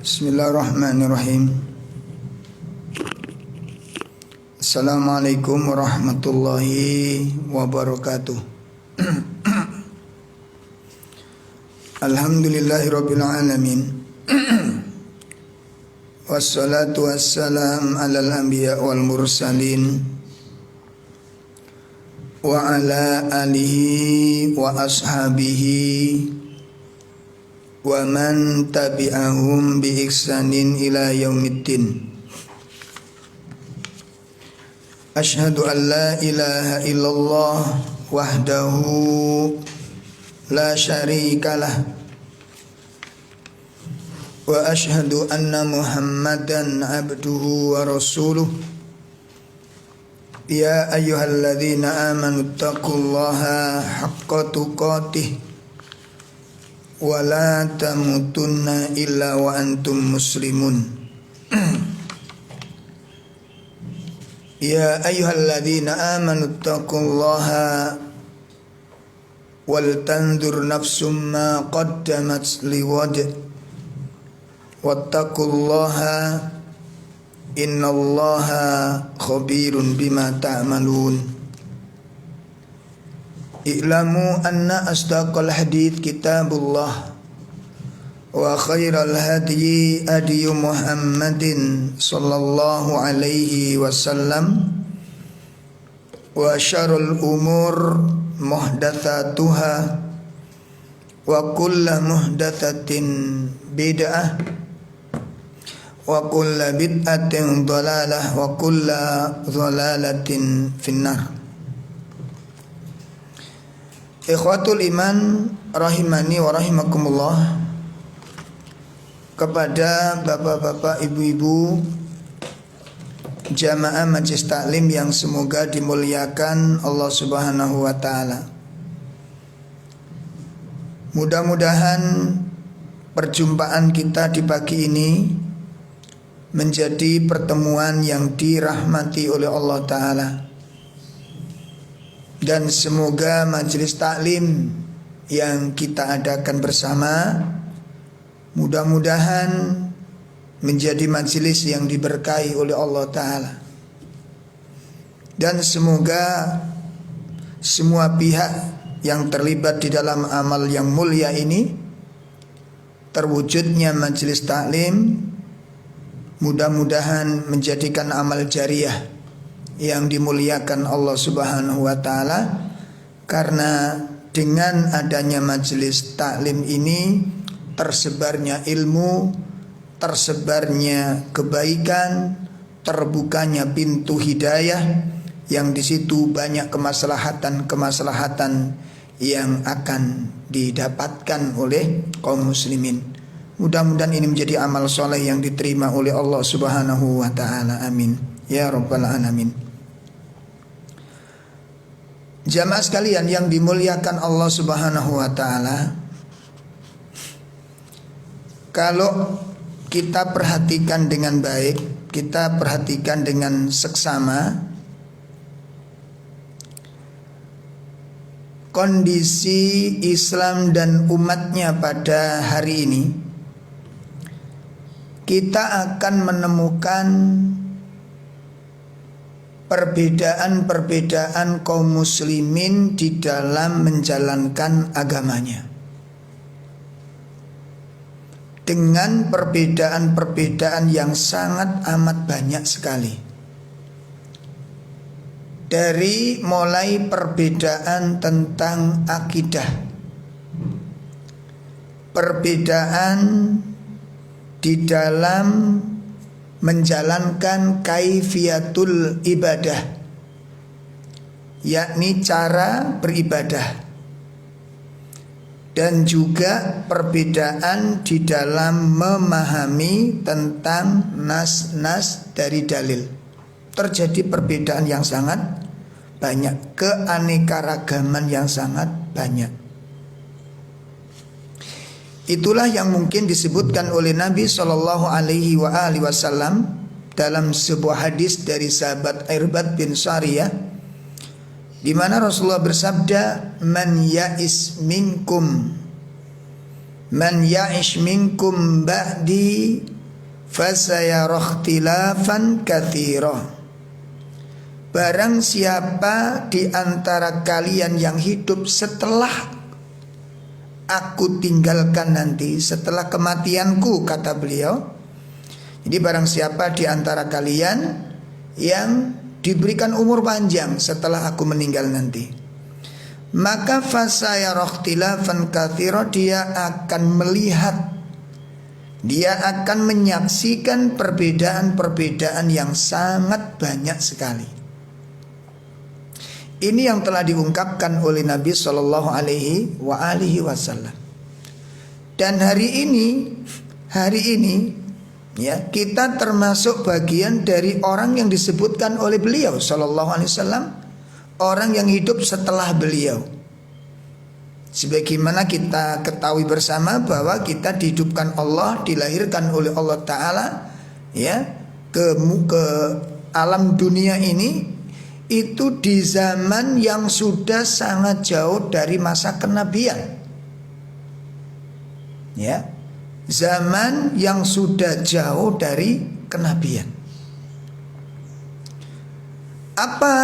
Bismillahirrahmanirrahim. Assalamualaikum warahmatullahi wabarakatuh. Alhamdulillahirabbil alamin. Wassalatu wassalam alal anbiya wal mursalin wa ala alihi wa ashabihi wa man tabi'ahum bi ihsanin ila yaumiddin. Asyhadu an la ilaha illallah wahdahu la syarikalah wa asyhadu anna Muhammadan abduhu wa rasuluh. Ya ayyuhalladzina amanu taqullaha haqqa tuqatih wa la tamutunna illa wa antum muslimun. Ya ayyuhalladzina amanu taqullaha wal tanzur nafsum ma qaddamat liwad wattaqullaha innallaha khabirun bima ta'malun. I'lamu anna asdaqal hadits kitabullah wa khairal hadyi hadyu Muhammadin sallallahu alaihi wasallam wa syarrul umur muhdatsatuha wa kullu muhdatsatin bid'ah wa kullu bid'atin dhalalah wa kullu dhalalatin finnar. Ikhwatul iman rahimani wa rahimakumullah. Kepada bapak-bapak, ibu-ibu jamaah Majelis Taklim yang semoga dimuliakan Allah Subhanahu wa taala. Mudah-mudahan perjumpaan kita di pagi ini menjadi pertemuan yang dirahmati oleh Allah taala. Dan semoga majelis taklim yang kita adakan bersama mudah-mudahan menjadi majelis yang diberkahi oleh Allah Ta'ala. Dan semoga semua pihak yang terlibat di dalam amal yang mulia ini, terwujudnya majelis taklim, mudah-mudahan menjadikan amal jariah yang dimuliakan Allah Subhanahu wa taala. Karena dengan adanya majelis taklim ini tersebarnya ilmu, tersebarnya kebaikan, terbukanya pintu hidayah yang di situ banyak kemaslahatan yang akan didapatkan oleh kaum muslimin. Mudah-mudahan ini menjadi amal soleh yang diterima oleh Allah Subhanahu wa taala. Amin ya rabbal alamin. Jamaah sekalian yang dimuliakan Allah Subhanahu wa taala, kalau kita perhatikan dengan baik, kita perhatikan dengan seksama, kondisi Islam dan umatnya pada hari ini, kita akan menemukan perbedaan-perbedaan kaum muslimin di dalam menjalankan agamanya. Dengan perbedaan-perbedaan yang sangat amat banyak sekali. Dari mulai perbedaan tentang akidah, perbedaan di dalam menjalankan kaifiatul ibadah, yakni cara beribadah, dan juga perbedaan di dalam memahami tentang nas-nas dari dalil. Terjadi perbedaan yang sangat banyak, keanekaragaman yang sangat banyak. Itulah yang mungkin disebutkan oleh Nabi Shallallahu Alaihi Wasallam dalam sebuah hadis dari sahabat Irbad bin Sariyah, di mana Rasulullah bersabda, man ya'ish minkum ba'di fasayara ikhtilafan katsira. Barang siapa di antara kalian yang hidup setelah aku tinggalkan nanti, setelah kematianku, kata beliau. Jadi barang siapa di antara kalian yang diberikan umur panjang setelah aku meninggal nanti, maka fasayara ikhtilafan katsira, dia akan melihat, dia akan menyaksikan perbedaan-perbedaan yang sangat banyak sekali. Ini yang telah diungkapkan oleh Nabi Shallallahu Alaihi Wasallam. Dan hari ini ya, kita termasuk bagian dari orang yang disebutkan oleh beliau Shallallahu Alaihi Wasallam, orang yang hidup setelah beliau. Sebagaimana kita ketahui bersama bahwa kita dihidupkan Allah, dilahirkan oleh Allah Ta'ala ya, ke alam dunia ini, itu di zaman yang sudah sangat jauh dari masa kenabian. Ya, zaman yang sudah jauh dari kenabian. Apa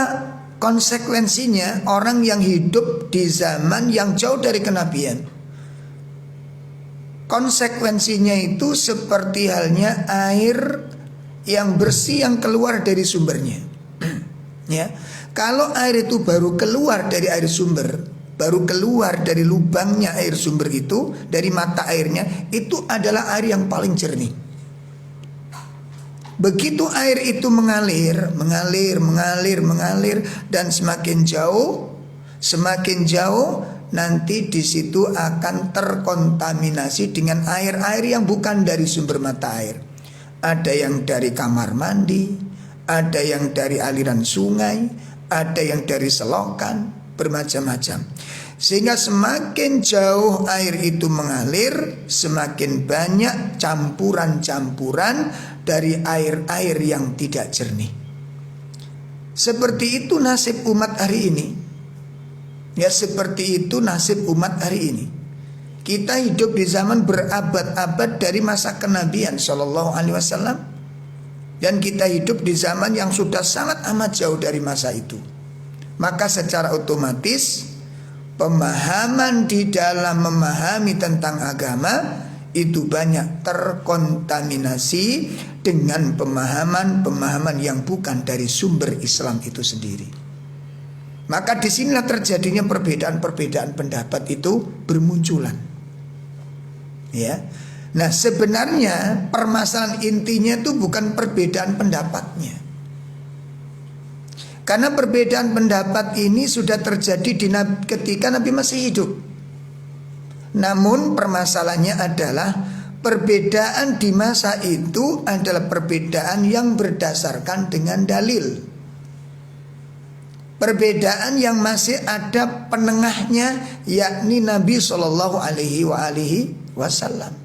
konsekuensinya orang yang hidup di zaman yang jauh dari kenabian? Konsekuensinya itu seperti halnya air yang bersih yang keluar dari sumbernya. Ya, kalau air itu baru keluar dari air sumber, baru keluar dari lubangnya air sumber itu, dari mata airnya, itu adalah air yang paling jernih. Begitu air itu mengalir dan semakin jauh, nanti di situ akan terkontaminasi dengan air-air yang bukan dari sumber mata air. Ada yang dari kamar mandi, ada yang dari aliran sungai, ada yang dari selokan, bermacam-macam. Sehingga semakin jauh air itu mengalir, semakin banyak campuran-campuran dari air-air yang tidak jernih. Seperti itu nasib umat hari ini. Ya, seperti itu nasib umat hari ini. Kita hidup di zaman berabad-abad dari masa kenabian Shallallahu Alaihi Wasallam, dan kita hidup di zaman yang sudah sangat amat jauh dari masa itu. Maka secara otomatis pemahaman di dalam memahami tentang agama itu banyak terkontaminasi dengan pemahaman-pemahaman yang bukan dari sumber Islam itu sendiri. Maka disinilah terjadinya perbedaan-perbedaan pendapat itu bermunculan. Ya. Nah, sebenarnya permasalahan intinya itu bukan perbedaan pendapatnya. Karena perbedaan pendapat ini sudah terjadi ketika Nabi masih hidup. Namun permasalahannya adalah perbedaan di masa itu adalah perbedaan yang berdasarkan dengan dalil. Perbedaan yang masih ada penengahnya, yakni Nabi Shallallahu Alaihi Wasallam.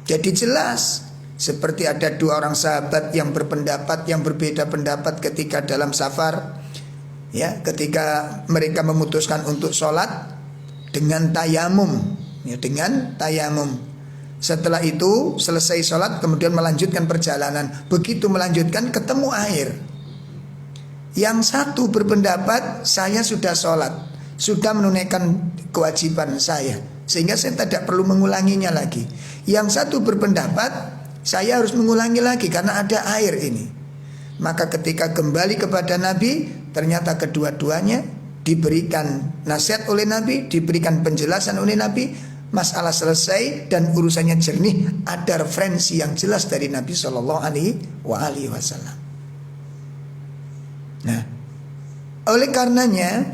Jadi jelas, seperti ada dua orang sahabat yang berpendapat, yang berbeda pendapat ketika dalam safar. Ya, ketika mereka memutuskan untuk sholat dengan tayamum, ya, dengan tayamum. Setelah itu selesai sholat kemudian melanjutkan perjalanan. Begitu melanjutkan ketemu air. Yang satu berpendapat, saya sudah sholat, sudah menunaikan kewajiban saya, sehingga saya tidak perlu mengulanginya lagi. Yang satu berpendapat, saya harus mengulangi lagi karena ada air ini. Maka ketika kembali kepada Nabi, ternyata kedua-duanya diberikan nasihat oleh Nabi, diberikan penjelasan oleh Nabi, masalah selesai dan urusannya jernih. Ada referensi yang jelas dari Nabi Shallallahu Alaihi Wasallam. Nah, oleh karenanya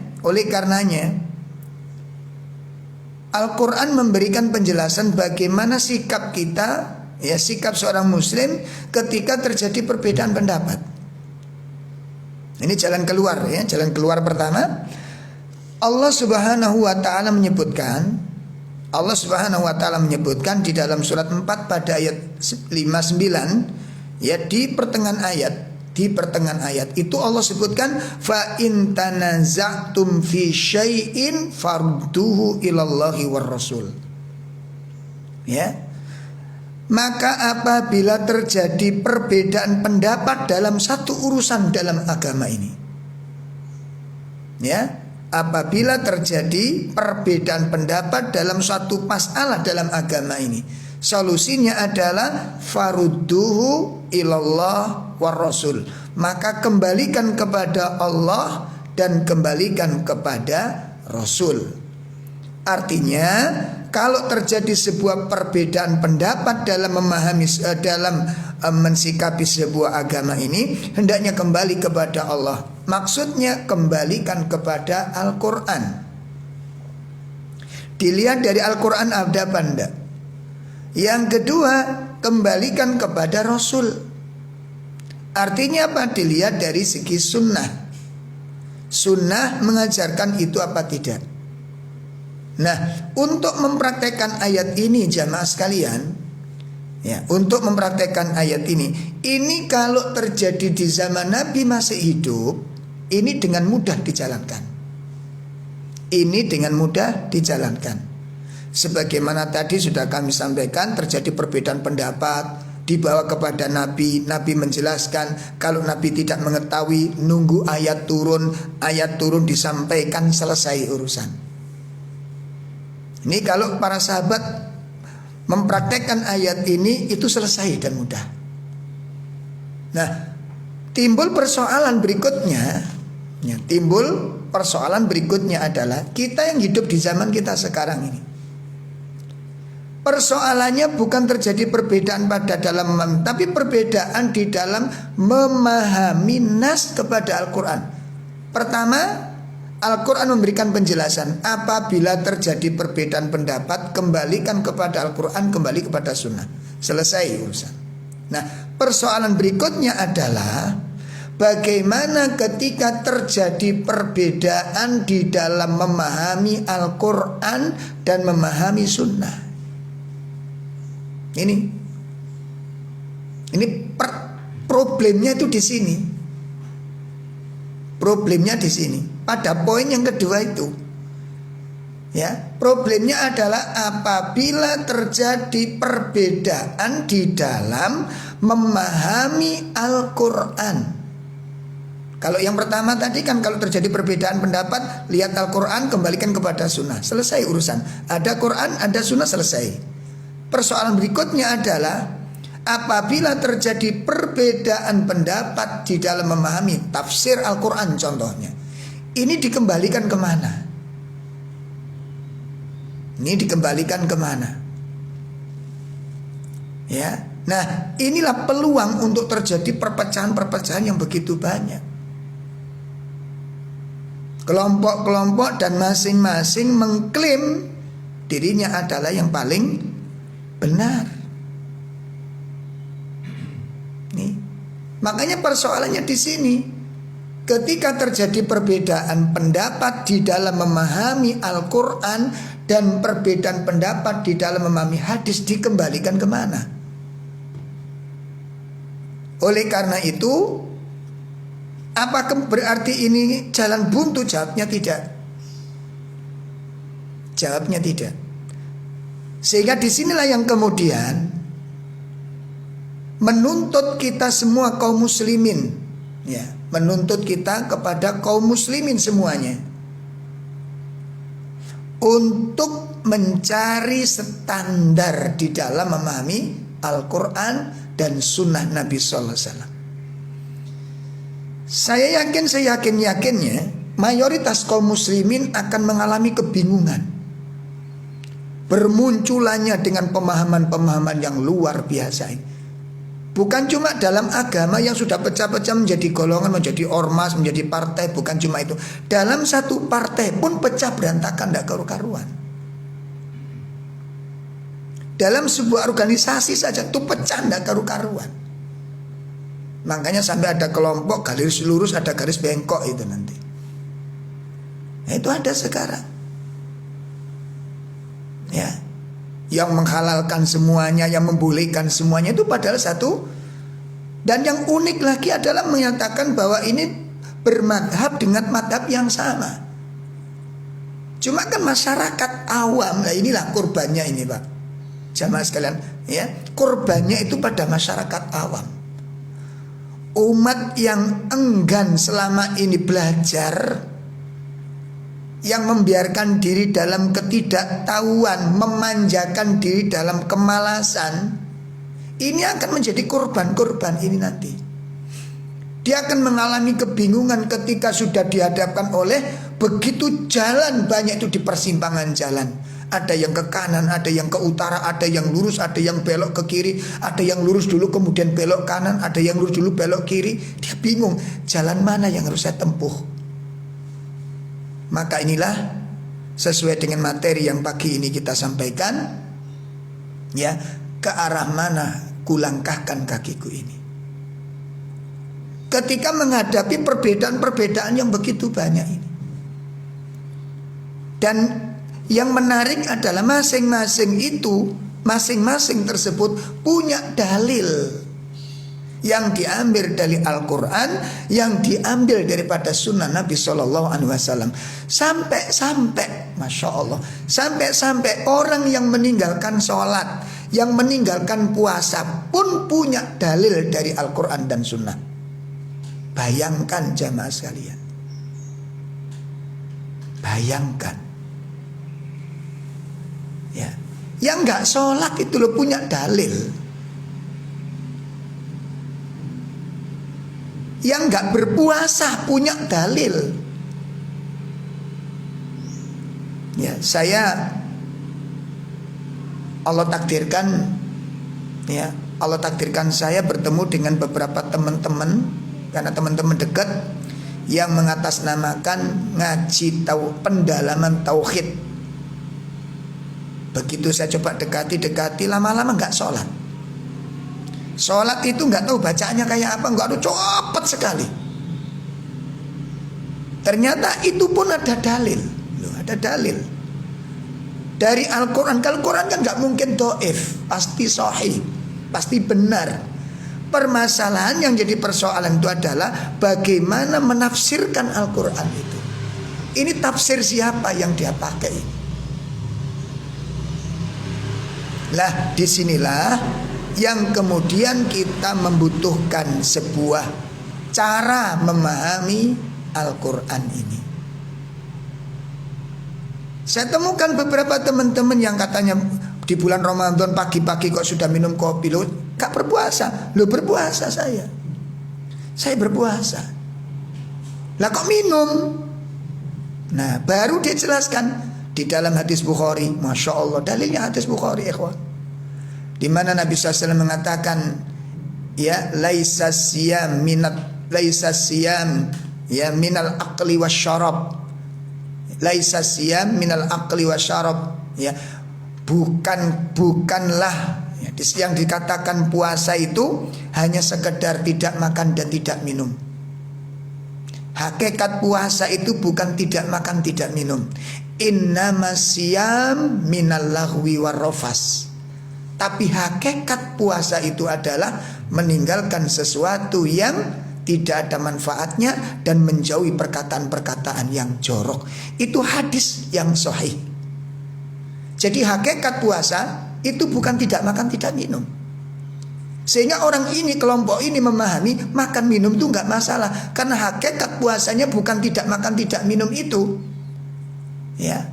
Al-Quran memberikan penjelasan bagaimana sikap kita, ya, sikap seorang muslim ketika terjadi perbedaan pendapat. Ini jalan keluar, ya. Jalan keluar pertama, Allah Subhanahu wa taala menyebutkan di dalam surat 4 pada ayat 59, ya, di pertengahan ayat itu Allah sebutkan, fa in tanaza'tum fi syai'in farduhu ilallahi war rasul. Ya. Maka apabila terjadi perbedaan pendapat dalam satu urusan dalam agama ini, ya, apabila terjadi perbedaan pendapat dalam suatu masalah dalam agama ini, solusinya adalah farudduhu ilallah war rasul. Maka kembalikan kepada Allah dan kembalikan kepada Rasul. Artinya, kalau terjadi sebuah perbedaan pendapat dalam memahami, dalam mensikapi sebuah agama ini, hendaknya kembali kepada Allah. Maksudnya kembalikan kepada Al-Quran. Dilihat dari Al-Quran ada apa enggak. Yang kedua, kembalikan kepada Rasul. Artinya apa? Dilihat dari segi sunnah. Sunnah mengajarkan itu apa tidak. Nah, untuk mempraktekkan ayat ini jamaah sekalian, ya, untuk mempraktekkan ayat ini kalau terjadi di zaman Nabi masih hidup, ini dengan mudah dijalankan. Ini dengan mudah dijalankan. Sebagaimana tadi sudah kami sampaikan, terjadi perbedaan pendapat, dibawa kepada Nabi. Nabi menjelaskan, kalau Nabi tidak mengetahui, nunggu ayat turun disampaikan, selesai urusan. Ini kalau para sahabat mempraktekkan ayat ini, itu selesai dan mudah. Nah, timbul persoalan berikutnya adalah kita yang hidup di zaman kita sekarang ini. Persoalannya bukan terjadi perbedaan pada dalam memahami, tapi perbedaan di dalam memahami nas kepada Al-Quran. Pertama, Al-Quran memberikan penjelasan, apabila terjadi perbedaan pendapat, kembalikan kepada Al-Quran, kembali kepada sunnah. Selesai urusan. Nah, persoalan berikutnya adalah bagaimana ketika terjadi perbedaan di dalam memahami Al-Quran dan memahami sunnah. Ini problemnya itu di sini. Problemnya di sini. Pada poin yang kedua itu, ya, problemnya adalah apabila terjadi perbedaan di dalam memahami Al-Quran. Kalau yang pertama tadi kan, kalau terjadi perbedaan pendapat, lihat Al-Quran, kembalikan kepada sunnah, selesai urusan. Ada Quran, ada sunnah, selesai. Persoalan berikutnya adalah apabila terjadi perbedaan pendapat di dalam memahami tafsir Al-Quran contohnya, ini dikembalikan kemana? Ini dikembalikan kemana? Ya, nah inilah peluang untuk terjadi perpecahan-perpecahan yang begitu banyak. Kelompok-kelompok dan masing-masing mengklaim dirinya adalah yang paling benar. Nih, makanya persoalannya di sini. Ketika terjadi perbedaan pendapat di dalam memahami Al-Quran dan perbedaan pendapat di dalam memahami hadis, dikembalikan kemana? Oleh karena itu, apakah berarti ini jalan buntu? Jawabnya tidak. Jawabnya tidak. Sehingga disinilah yang kemudian menuntut kita semua kaum muslimin, ya, menuntut kita kepada kaum muslimin semuanya untuk mencari standar di dalam memahami Al-Quran dan sunnah Nabi Sallallahu Alaihi Wasallam. Saya yakinnya mayoritas kaum muslimin akan mengalami kebingungan. Bermunculannya dengan pemahaman-pemahaman yang luar biasa ini. Bukan cuma dalam agama yang sudah pecah-pecah menjadi golongan, menjadi ormas, menjadi partai. Bukan cuma itu. Dalam satu partai pun pecah berantakan, tidak karu-karuan. Dalam sebuah organisasi saja itu pecah, tidak karu-karuan. Makanya sampai ada kelompok garis lurus, ada garis bengkok itu nanti. Nah, itu ada sekarang. Ya, yang menghalalkan semuanya, yang membolehkan semuanya, itu padahal satu. Dan yang unik lagi adalah menyatakan bahwa ini bermadhab dengan madhab yang sama. Cuma kan masyarakat awam, nah inilah korbannya ini Pak. Jamaah sekalian, ya, korbannya itu pada masyarakat awam. Umat yang enggan selama ini belajar, yang membiarkan diri dalam ketidaktahuan, memanjakan diri dalam kemalasan, ini akan menjadi korban-korban ini nanti. Dia akan mengalami kebingungan ketika sudah dihadapkan oleh begitu jalan banyak itu di persimpangan jalan. Ada yang ke kanan, ada yang ke utara, ada yang lurus, ada yang belok ke kiri, ada yang lurus dulu kemudian belok kanan, ada yang lurus dulu belok kiri. Dia bingung, jalan mana yang harus saya tempuh. Maka inilah sesuai dengan materi yang pagi ini kita sampaikan, ya, ke arah mana kulangkahkan kakiku ini. Ketika menghadapi perbedaan-perbedaan yang begitu banyak ini. Dan yang menarik adalah masing-masing tersebut punya dalil yang diambil dari Al-Quran, yang diambil daripada sunnah Nabi SAW. Sampai Masya Allah, sampai orang yang meninggalkan sholat, yang meninggalkan puasa pun punya dalil dari Al-Quran dan sunnah. Bayangkan jamaah sekalian, bayangkan, ya, yang nggak sholat itu lo punya dalil, yang nggak berpuasa punya dalil. Ya, Allah takdirkan saya bertemu dengan beberapa teman-teman, karena teman-teman dekat yang mengatasnamakan ngaji pendalaman tauhid. Begitu saya coba dekati, lama-lama nggak sholat. Sholat itu nggak tahu bacaannya kayak apa, nggak ada, cepet sekali. Ternyata itu pun ada dalil. Ada dalil dari Al-Quran. Al-Quran kan nggak mungkin dhaif, pasti sahih, pasti benar. Permasalahan yang jadi persoalan itu adalah bagaimana menafsirkan Al-Quran itu. Ini tafsir siapa yang dia pakai ini? Lah, disinilah yang kemudian kita membutuhkan sebuah cara memahami Al-Quran ini. Saya temukan beberapa teman-teman yang katanya di bulan Ramadan pagi-pagi kok sudah minum kopi. Loh, gak berpuasa. Loh, berpuasa saya berpuasa. Lah kok minum? Nah, baru dia jelaskan di dalam hadis Bukhari. Masya Allah, dalilnya hadis Bukhari, ikhwan, di mana Nabi SAW mengatakan, ya, laisa siyam ya minal aqli wasyarab. Laisa siyam minal aqli wasyarab, ya, bukanlah, ya, yang dikatakan puasa itu hanya sekedar tidak makan dan tidak minum. Hakikat puasa itu bukan tidak makan tidak minum. Innamas siyam minal lahwi warrafas. Tapi hakikat puasa itu adalah meninggalkan sesuatu yang tidak ada manfaatnya dan menjauhi perkataan-perkataan yang jorok. Itu hadis yang sahih. Jadi hakikat puasa itu bukan tidak makan tidak minum. Sehingga orang ini, kelompok ini memahami makan minum itu nggak masalah, karena hakikat puasanya bukan tidak makan tidak minum itu, ya.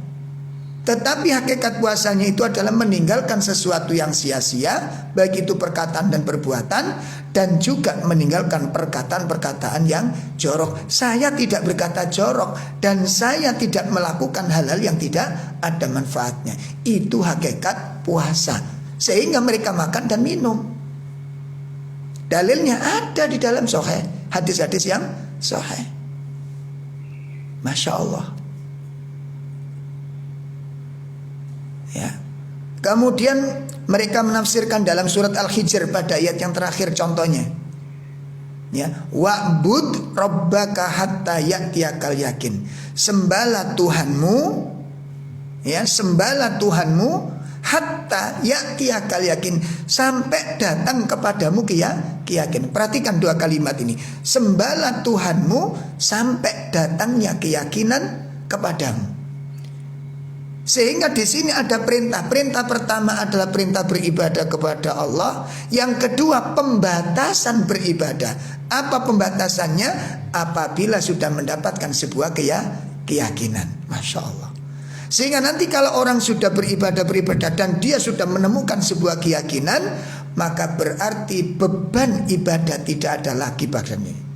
Tetapi hakikat puasanya itu adalah meninggalkan sesuatu yang sia-sia, baik itu perkataan dan perbuatan, dan juga meninggalkan perkataan-perkataan yang jorok. Saya tidak berkata jorok dan saya tidak melakukan hal-hal yang tidak ada manfaatnya. Itu hakikat puasa. Sehingga mereka makan dan minum. Dalilnya ada di dalam sahih, hadis-hadis yang sahih. Masya Allah. Ya. Kemudian mereka menafsirkan dalam surat Al-Hijr pada ayat yang terakhir contohnya, ya, wa'bud rabbaka hatta ya'tiyakal yakin. Sembahlah Tuhanmu, ya, sembahlah Tuhanmu hatta ya'tiyakal yakin, sampai datang kepadamu keyakinan. Perhatikan dua kalimat ini. Sembahlah Tuhanmu sampai datangnya keyakinan kepadamu. Sehingga di sini ada perintah. Perintah pertama adalah perintah beribadah kepada Allah. Yang kedua, pembatasan beribadah. Apa pembatasannya? Apabila sudah mendapatkan sebuah keyakinan. Masya Allah. Sehingga nanti kalau orang sudah beribadah dan dia sudah menemukan sebuah keyakinan, maka berarti beban ibadah tidak ada lagi bagiannya.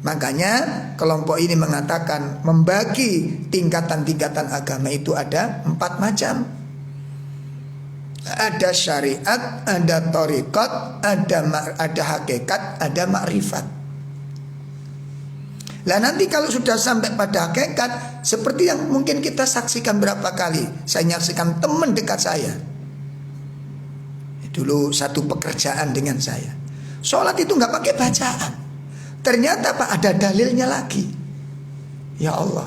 Makanya kelompok ini mengatakan membagi tingkatan-tingkatan agama itu ada 4 macam. Ada syariat, ada thariqat, ada hakikat, ada makrifat. Lah nanti kalau sudah sampai pada hakikat, seperti yang mungkin kita saksikan berapa kali. Saya nyaksikan teman dekat saya. Dulu satu pekerjaan dengan saya. Sholat itu nggak pakai bacaan. Ternyata Pak ada dalilnya lagi. Ya Allah.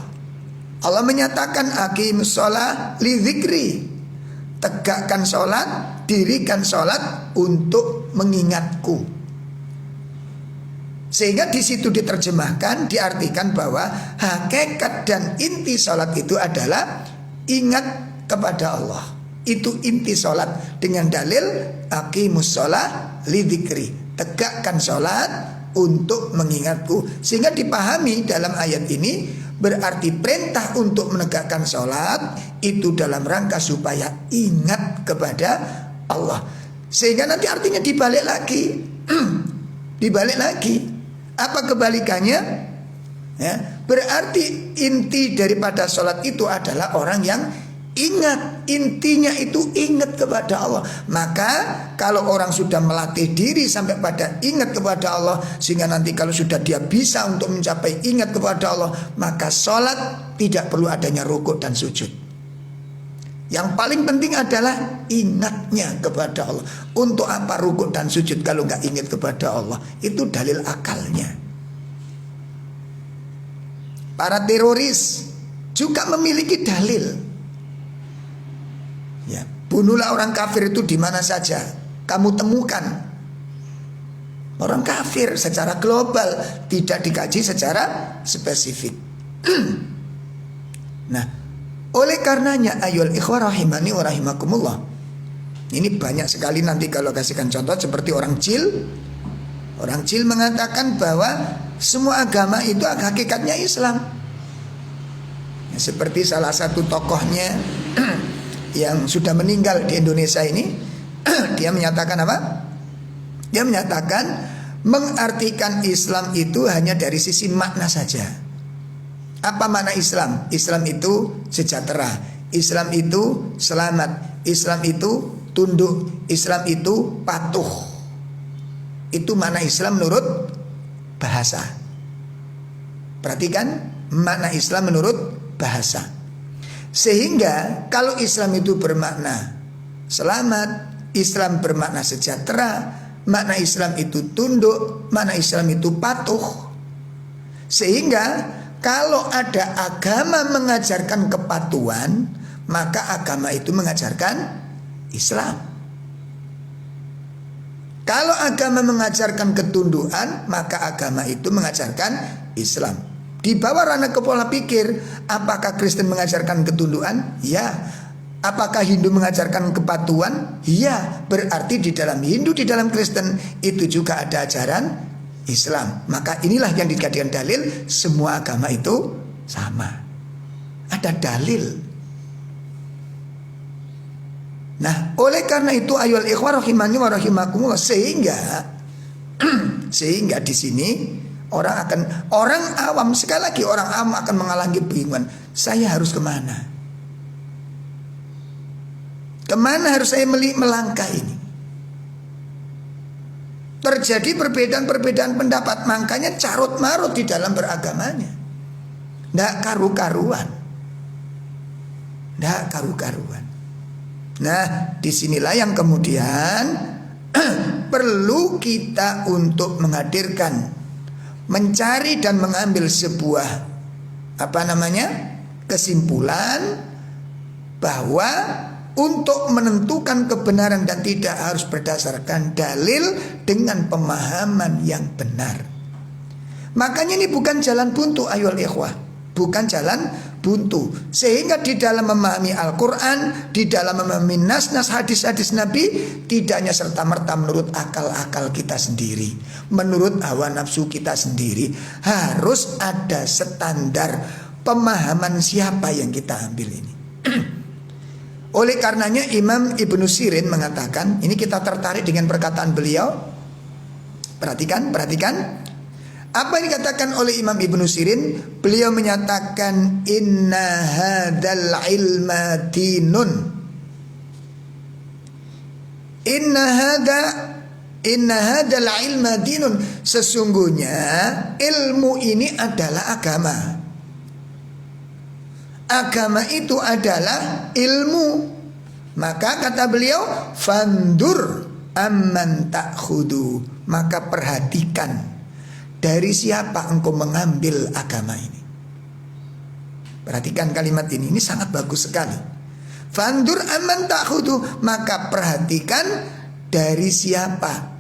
Allah menyatakan aqimus shalah li dzikri. Tegakkan sholat, dirikan sholat untuk mengingatku. Sehingga di situ diterjemahkan, diartikan bahwa hakikat dan inti sholat itu adalah ingat kepada Allah. Itu inti sholat dengan dalil aqimus shalah li dzikri. Tegakkan sholat untuk mengingatku. Sehingga dipahami dalam ayat ini berarti perintah untuk menegakkan sholat itu dalam rangka supaya ingat kepada Allah. Sehingga nanti artinya dibalik lagi. Dibalik lagi. Apa kebalikannya? Ya, berarti inti daripada sholat itu adalah orang yang ingat. Intinya itu ingat kepada Allah. Maka kalau orang sudah melatih diri sampai pada ingat kepada Allah, sehingga nanti kalau sudah dia bisa untuk mencapai ingat kepada Allah, maka sholat tidak perlu adanya rukuk dan sujud. Yang paling penting adalah ingatnya kepada Allah. Untuk apa rukuk dan sujud kalau nggak ingat kepada Allah? Itu dalil akalnya. Para teroris juga memiliki dalil. Ya, bunuhlah orang kafir itu di mana saja kamu temukan. Orang kafir secara global, tidak dikaji secara spesifik. Nah, oleh karenanya ayyuhal ikhwah rahimani wa rahimakumullah. Ini banyak sekali nanti kalau kasihkan contoh seperti orang Jil. Orang Jil mengatakan bahwa semua agama itu hakikatnya Islam. Ya, seperti salah satu tokohnya yang sudah meninggal di Indonesia ini, dia menyatakan apa? Dia menyatakan mengartikan Islam itu hanya dari sisi makna saja. Apa makna Islam? Islam itu sejahtera, Islam itu selamat, Islam itu tunduk, Islam itu patuh. Itu makna Islam menurut bahasa. Perhatikan makna Islam menurut bahasa. Sehingga kalau Islam itu bermakna selamat, Islam bermakna sejahtera, makna Islam itu tunduk, makna Islam itu patuh. Sehingga kalau ada agama mengajarkan kepatuhan, maka agama itu mengajarkan Islam. Kalau agama mengajarkan ketundukan, maka agama itu mengajarkan Islam. Di bawah ranah pola pikir, apakah Kristen mengajarkan ketundukan? Ya. Apakah Hindu mengajarkan kepatuhan? Ya. Berarti di dalam Hindu, di dalam Kristen itu juga ada ajaran Islam. Maka inilah yang dijadikan dalil, semua agama itu sama. Ada dalil. Nah, oleh karena itu ayyuhal ikhwah rahimani wa rahimakumullah, sehingga di sini orang awam, sekali lagi orang awam akan mengalami kebingungan. Saya harus kemana? Kemana harus saya melangkah ini? Terjadi perbedaan pendapat, makanya carut marut di dalam beragamanya. Nggak karu-karuan. Nah, disinilah yang kemudian perlu kita untuk menghadirkan, mencari dan mengambil sebuah kesimpulan bahwa untuk menentukan kebenaran dan tidak harus berdasarkan dalil dengan pemahaman yang benar. Makanya ini bukan jalan buntu ayyuhal ikhwah, bukan jalan buntu. Sehingga di dalam memahami Al-Quran, di dalam memahami nas-nas hadis-hadis Nabi, tidak hanya serta-merta menurut akal-akal kita sendiri, menurut hawa nafsu kita sendiri. Harus ada standar pemahaman siapa yang kita ambil ini. Oleh karenanya Imam Ibnu Sirin mengatakan, ini kita tertarik dengan perkataan beliau. Perhatikan. Apa yang dikatakan oleh Imam Ibnu Sirin? Beliau menyatakan inna hadzal ilma dinun. Inna hadzal ilma dinun. Sesungguhnya ilmu ini adalah agama. Agama itu adalah ilmu. Maka kata beliau, fandur amman ta'khudu. Maka perhatikan dari siapa engkau mengambil agama ini. Perhatikan kalimat ini sangat bagus sekali. Fandur amman ta'khudu, maka perhatikan dari siapa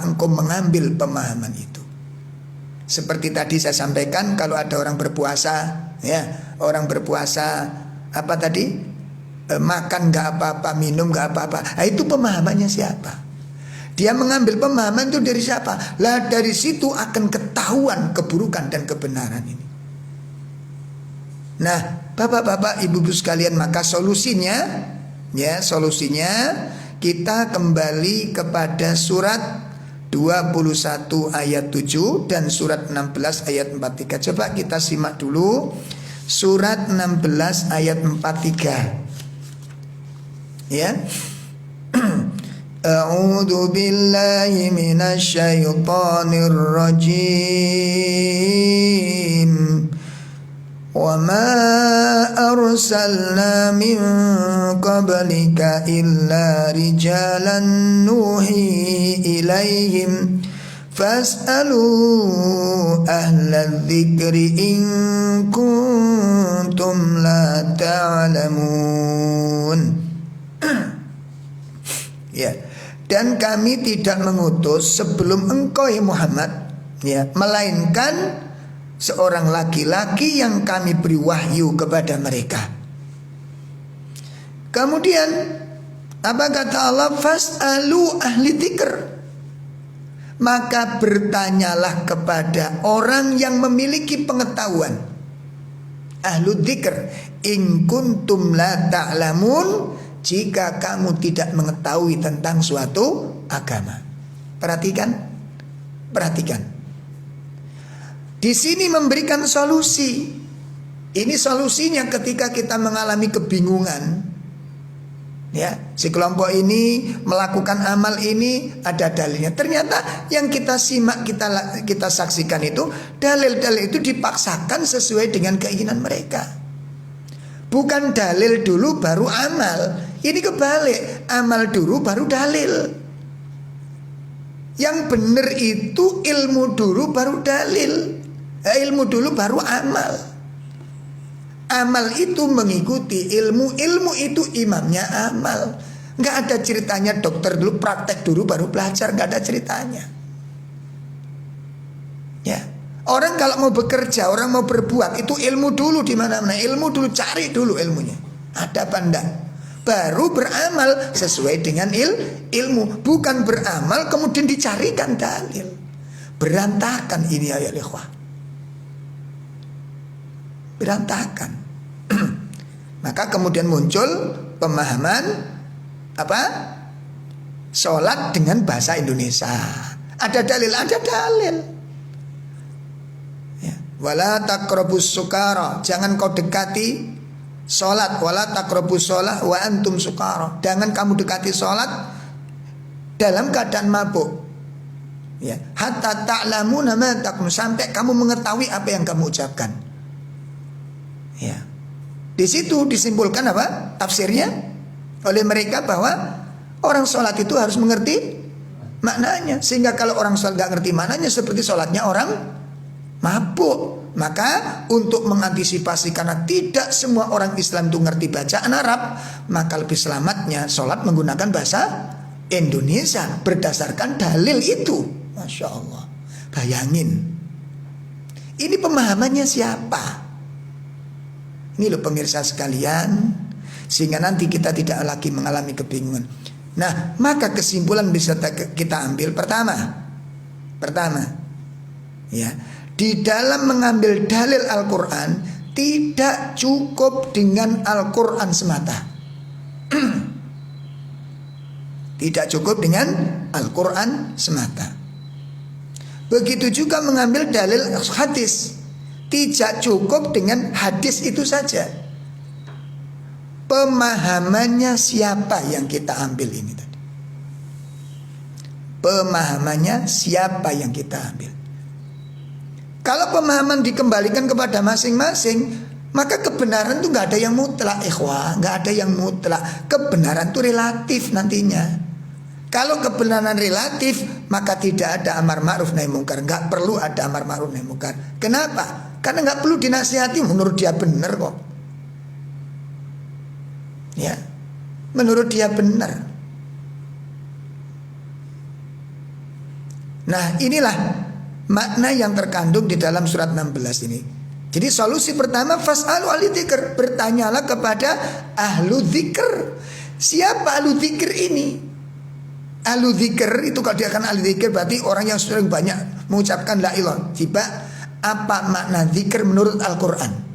engkau mengambil pemahaman itu. Seperti tadi saya sampaikan, kalau ada orang berpuasa, ya, orang berpuasa apa tadi? Makan nggak apa-apa, minum nggak apa-apa. Nah, itu pemahamannya siapa? Dia mengambil pemahaman itu dari siapa? Lah dari situ akan ketahuan keburukan dan kebenaran ini. Nah, bapak-bapak, ibu-ibu sekalian, maka solusinya kita kembali kepada surat 21 ayat 7 dan surat 16 ayat 43. Coba kita simak dulu surat 16 ayat 43. Ya. A'udzu billahi minasy syaithanir rajim. Wa ma arsalna min qablika illa rijalan nuhi ilaihim fas'alu ahla dzikri in kuntum la ta'lamun. Ya. Dan kami tidak mengutus sebelum engkau ya Muhammad, ya, melainkan seorang laki-laki yang kami beri wahyu kepada mereka. Kemudian apa kata Allah? Fas'alu ahli dzikr. Maka bertanyalah kepada orang yang memiliki pengetahuan. Ahlu dzikr. In kuntum la ta'lamun, jika kamu tidak mengetahui tentang suatu agama. Perhatikan. Di sini memberikan solusi. Ini solusinya ketika kita mengalami kebingungan. Ya, si kelompok ini melakukan amal ini, ada dalilnya. Ternyata yang kita simak, kita saksikan itu, dalil-dalil itu dipaksakan sesuai dengan keinginan mereka. Bukan dalil dulu baru amal. Ini kebalik, amal dulu baru dalil. Yang benar itu ilmu dulu baru dalil. Ilmu dulu baru amal. Amal itu mengikuti ilmu, ilmu itu imamnya amal. Nggak ada ceritanya dokter dulu praktek dulu baru belajar, nggak ada ceritanya. Ya, orang kalau mau bekerja, orang mau berbuat itu ilmu dulu di mana-mana, ilmu dulu, cari dulu ilmunya. Ada apa enggak? Baru beramal sesuai dengan ilmu, bukan beramal kemudian dicarikan dalil. Berantakan ini ya ikhwah. Berantakan. Maka kemudian muncul pemahaman apa? Sholat dengan bahasa Indonesia. Ada dalil, ada dalil. Ya. Wala taqrabus sukara, jangan kau dekati sholat. Wala taqrabus sholat wa antum sukara, jangan kamu dekati sholat dalam keadaan mabuk. Ya. Hatta ta'lamuna ma taqulun, sampai kamu mengetahui apa yang kamu ucapkan. Ya. Di situ disimpulkan apa? Tafsirnya oleh mereka bahwa orang sholat itu harus mengerti maknanya. Sehingga kalau orang sholat gak ngerti maknanya, seperti sholatnya orang mabuk. Maka untuk mengantisipasi karena tidak semua orang Islam itu ngerti bacaan Arab, maka lebih selamatnya sholat menggunakan bahasa Indonesia berdasarkan dalil itu. Masya Allah. Bayangin, ini pemahamannya siapa? Ini loh pemirsa sekalian, sehingga nanti kita tidak lagi mengalami kebingungan. Nah, maka kesimpulan bisa kita ambil pertama, ya, di dalam mengambil dalil Al-Quran tidak cukup dengan Al-Quran semata. Tidak cukup dengan Al-Quran semata. Begitu juga mengambil dalil hadis, tidak cukup dengan hadis itu saja. Pemahamannya siapa yang kita ambil ini tadi? Pemahamannya siapa yang kita ambil? Kalau pemahaman dikembalikan kepada masing-masing, maka kebenaran itu nggak ada yang mutlak, ikhwah, nggak ada yang mutlak. Kebenaran itu relatif nantinya. Kalau kebenaran relatif, maka tidak ada amar ma'ruf nahi mungkar. Nggak perlu ada amar ma'ruf nahi mungkar. Kenapa? Karena nggak perlu dinasihati, menurut dia benar kok. Ya, menurut dia benar. Nah, inilah makna yang terkandung di dalam surat 16 ini. Jadi solusi pertama, fas'alu ahli dzikr, bertanyalah kepada ahlu dzikr. Siapa ahlu dzikr ini? Ahlu dzikr itu kalau dia akan ahli dzikr berarti orang yang sudah banyak mengucapkan la ilaha. Tiba, apa makna dzikr menurut Al-Quran?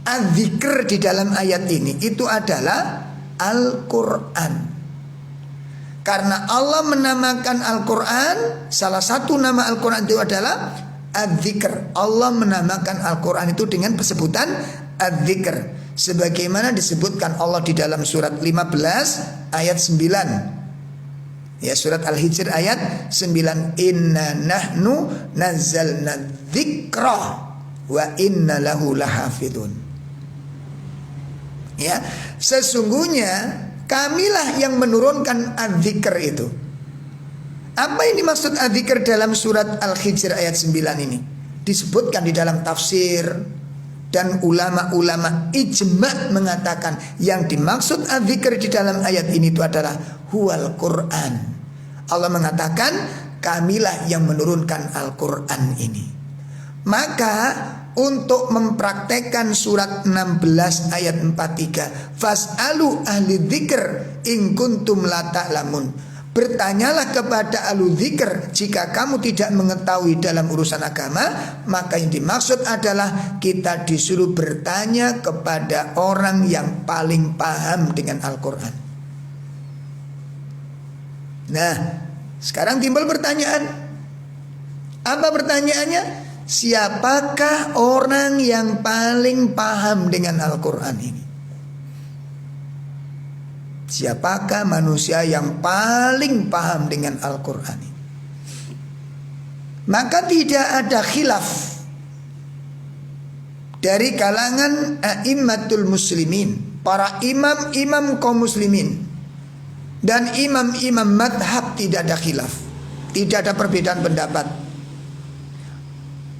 Al-dzikr di dalam ayat ini itu adalah Al-Quran. Karena Allah menamakan Al-Quran, salah satu nama Al-Quran itu adalah Adzikr. Allah menamakan Al-Quran itu dengan sebutan Adzikr, sebagaimana disebutkan Allah di dalam surat 15 ayat 9. Ya, surat Al-Hijr ayat 9. Inna nahnu nazzalna dzikra wa inna lahu lahafidun. Ya, sesungguhnya kamilah yang menurunkan adzikr itu. Apa ini maksud adzikr dalam surat Al-Hijr ayat 9 ini? Disebutkan di dalam tafsir, dan ulama-ulama ijma' mengatakan yang dimaksud adzikr di dalam ayat ini itu adalah huwal Quran. Allah mengatakan kamilah yang menurunkan Al-Quran ini. Maka untuk mempraktekkan surat 16 ayat 43, fas'alu ahli dzikr in kuntum la ta'lamun, bertanyalah kepada ahli dzikr jika kamu tidak mengetahui dalam urusan agama. Maka yang dimaksud adalah kita disuruh bertanya kepada orang yang paling paham dengan Al-Quran. Nah, sekarang timbul pertanyaan. Apa pertanyaannya? Siapakah orang yang paling paham dengan Al-Quran ini? Siapakah manusia yang paling paham dengan Al-Quran ini? Maka tidak ada khilaf dari kalangan a'immatul muslimin, para imam-imam kaum muslimin dan imam-imam madhab, tidak ada khilaf, tidak ada perbedaan pendapat.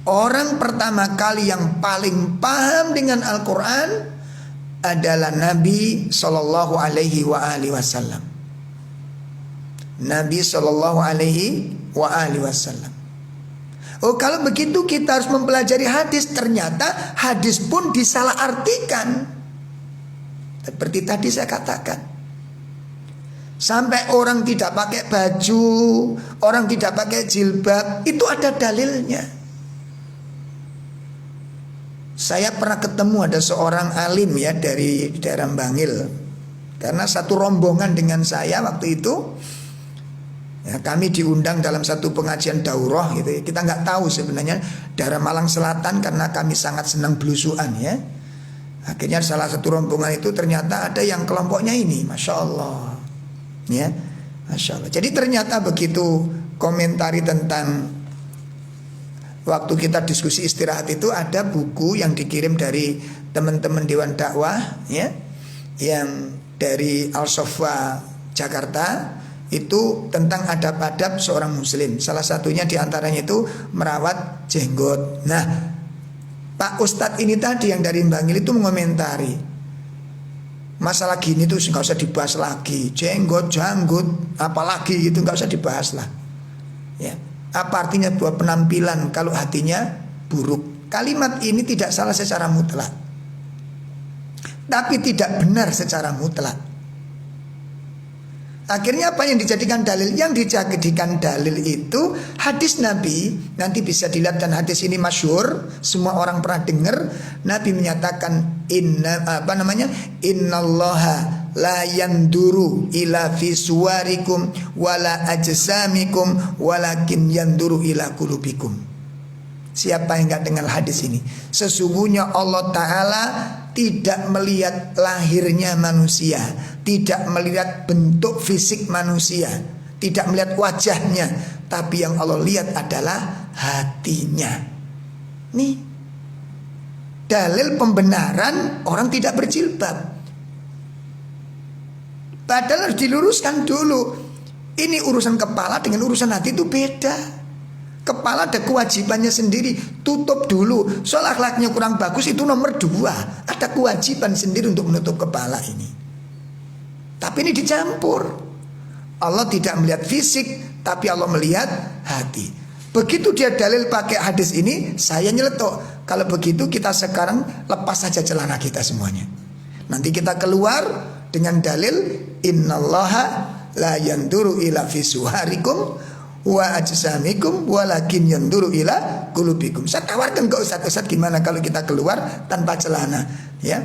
Orang pertama kali yang paling paham dengan Al-Quran adalah Nabi Sallallahu Alaihi Wasallam. Nabi Sallallahu Alaihi Wasallam. Oh, kalau begitu kita harus mempelajari hadis. Ternyata hadis pun disalahartikan. Seperti tadi saya katakan, sampai orang tidak pakai baju, orang tidak pakai jilbab, itu ada dalilnya. Saya pernah ketemu ada seorang alim ya dari daerah Bangil. Karena satu rombongan dengan saya waktu itu, ya, kami diundang dalam satu pengajian daurah gitu. Kita nggak tahu sebenarnya daerah Malang Selatan karena kami sangat senang belusuan ya. Akhirnya salah satu rombongan itu ternyata ada yang kelompoknya ini, masya Allah, ya, masya Allah. Jadi ternyata begitu komentari tentang waktu kita diskusi istirahat itu, ada buku yang dikirim dari teman-teman Dewan Dakwah ya, yang dari Al-Sofwa Jakarta, itu tentang adab-adab seorang muslim. Salah satunya diantaranya itu merawat jenggot. Nah, Pak Ustadz ini tadi yang dari Bangil itu mengomentari, masalah gini tuh nggak usah dibahas lagi, jenggot, janggut, apalagi gitu nggak usah dibahas lah. Ya. Apa artinya buat penampilan kalau hatinya buruk? Kalimat ini tidak salah secara mutlak. tapi tidak benar secara mutlak. Akhirnya apa yang dijadikan dalil? Yang dijadikan dalil itu hadis Nabi. Nanti bisa dilihat, dan hadis ini masyhur, semua orang pernah dengar. Nabi menyatakan innallaha la yanduru ila fi suwarikum wala ajsamikum walakin yanduru ila qulubikum. Siapa yang enggak dengar hadis ini? Sesungguhnya Allah Ta'ala tidak melihat lahirnya manusia, tidak melihat bentuk fisik manusia, tidak melihat wajahnya, tapi yang Allah lihat adalah hatinya. Nih dalil pembenaran orang tidak berjilbab. Padahal harus diluruskan dulu. Ini urusan kepala dengan urusan hati itu beda. Kepala ada kewajibannya sendiri, tutup dulu. Soal akhlaknya kurang bagus itu nomor 2. Ada kewajiban sendiri untuk menutup kepala ini. Tapi ini dicampur. Allah tidak melihat fisik, tapi Allah melihat hati. Begitu dia dalil pakai hadis ini, saya nyeletuk. Kalau begitu kita sekarang lepas saja celana kita semuanya. Nanti kita keluar dengan dalil innallaha la yanduru ila fi suharikum wa ajsamikum walakin yanduru ila qulubikum. Saya tawarkan ke Ustaz gimana kalau kita keluar tanpa celana, ya?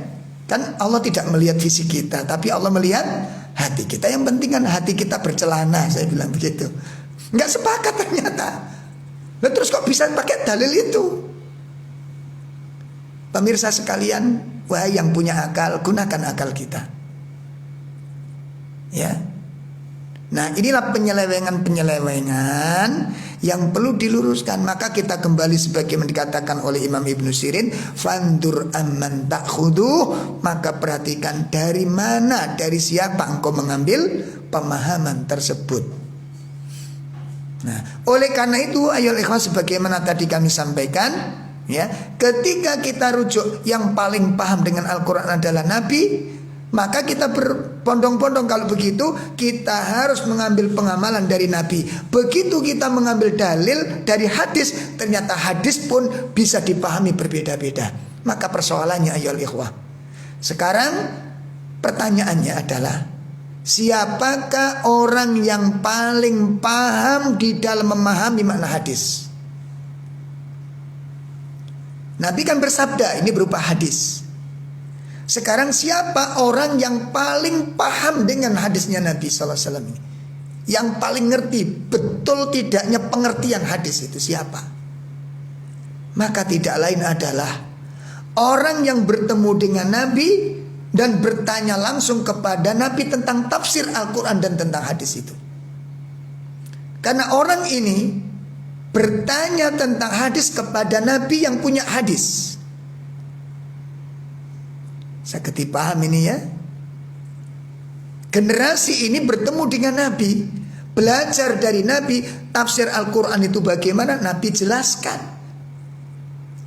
Kan Allah tidak melihat fisik kita, tapi Allah melihat hati kita. Yang penting kan hati kita bercelana, saya bilang begitu. Enggak sepakat ternyata. Lah terus kok bisa pakai dalil itu? Pemirsa sekalian, wahai yang punya akal, gunakan akal kita. Ya. Nah, inilah penyelewengan-penyelewengan yang perlu diluruskan. Maka kita kembali sebagaimana dikatakan oleh Imam Ibnu Sirin, fandur amman ta'khuduh, maka perhatikan dari mana, dari siapa engkau mengambil pemahaman tersebut. Nah, oleh karena itu ayolah ikhwah, sebagaimana tadi kami sampaikan, ya, ketika kita rujuk yang paling paham dengan Al-Quran adalah Nabi, maka kita berbondong-bondong. Kalau begitu kita harus mengambil pengamalan dari Nabi. Begitu kita mengambil dalil dari hadis, ternyata hadis pun bisa dipahami berbeda-beda. Maka persoalannya ayolah ikhwah, sekarang pertanyaannya adalah, siapakah orang yang paling paham di dalam memahami makna hadis? Nabi kan bersabda, ini berupa hadis. Sekarang siapa orang yang paling paham dengan hadisnya Nabi SAW ini? Yang paling ngerti betul tidaknya pengertian hadis itu siapa? Maka tidak lain adalah orang yang bertemu dengan Nabi dan bertanya langsung kepada Nabi tentang tafsir Al-Quran dan tentang hadis itu. Karena orang ini bertanya tentang hadis kepada Nabi yang punya hadis. Saya paham ini ya. Generasi ini bertemu dengan Nabi, belajar dari Nabi. Tafsir Al-Quran itu bagaimana, Nabi jelaskan.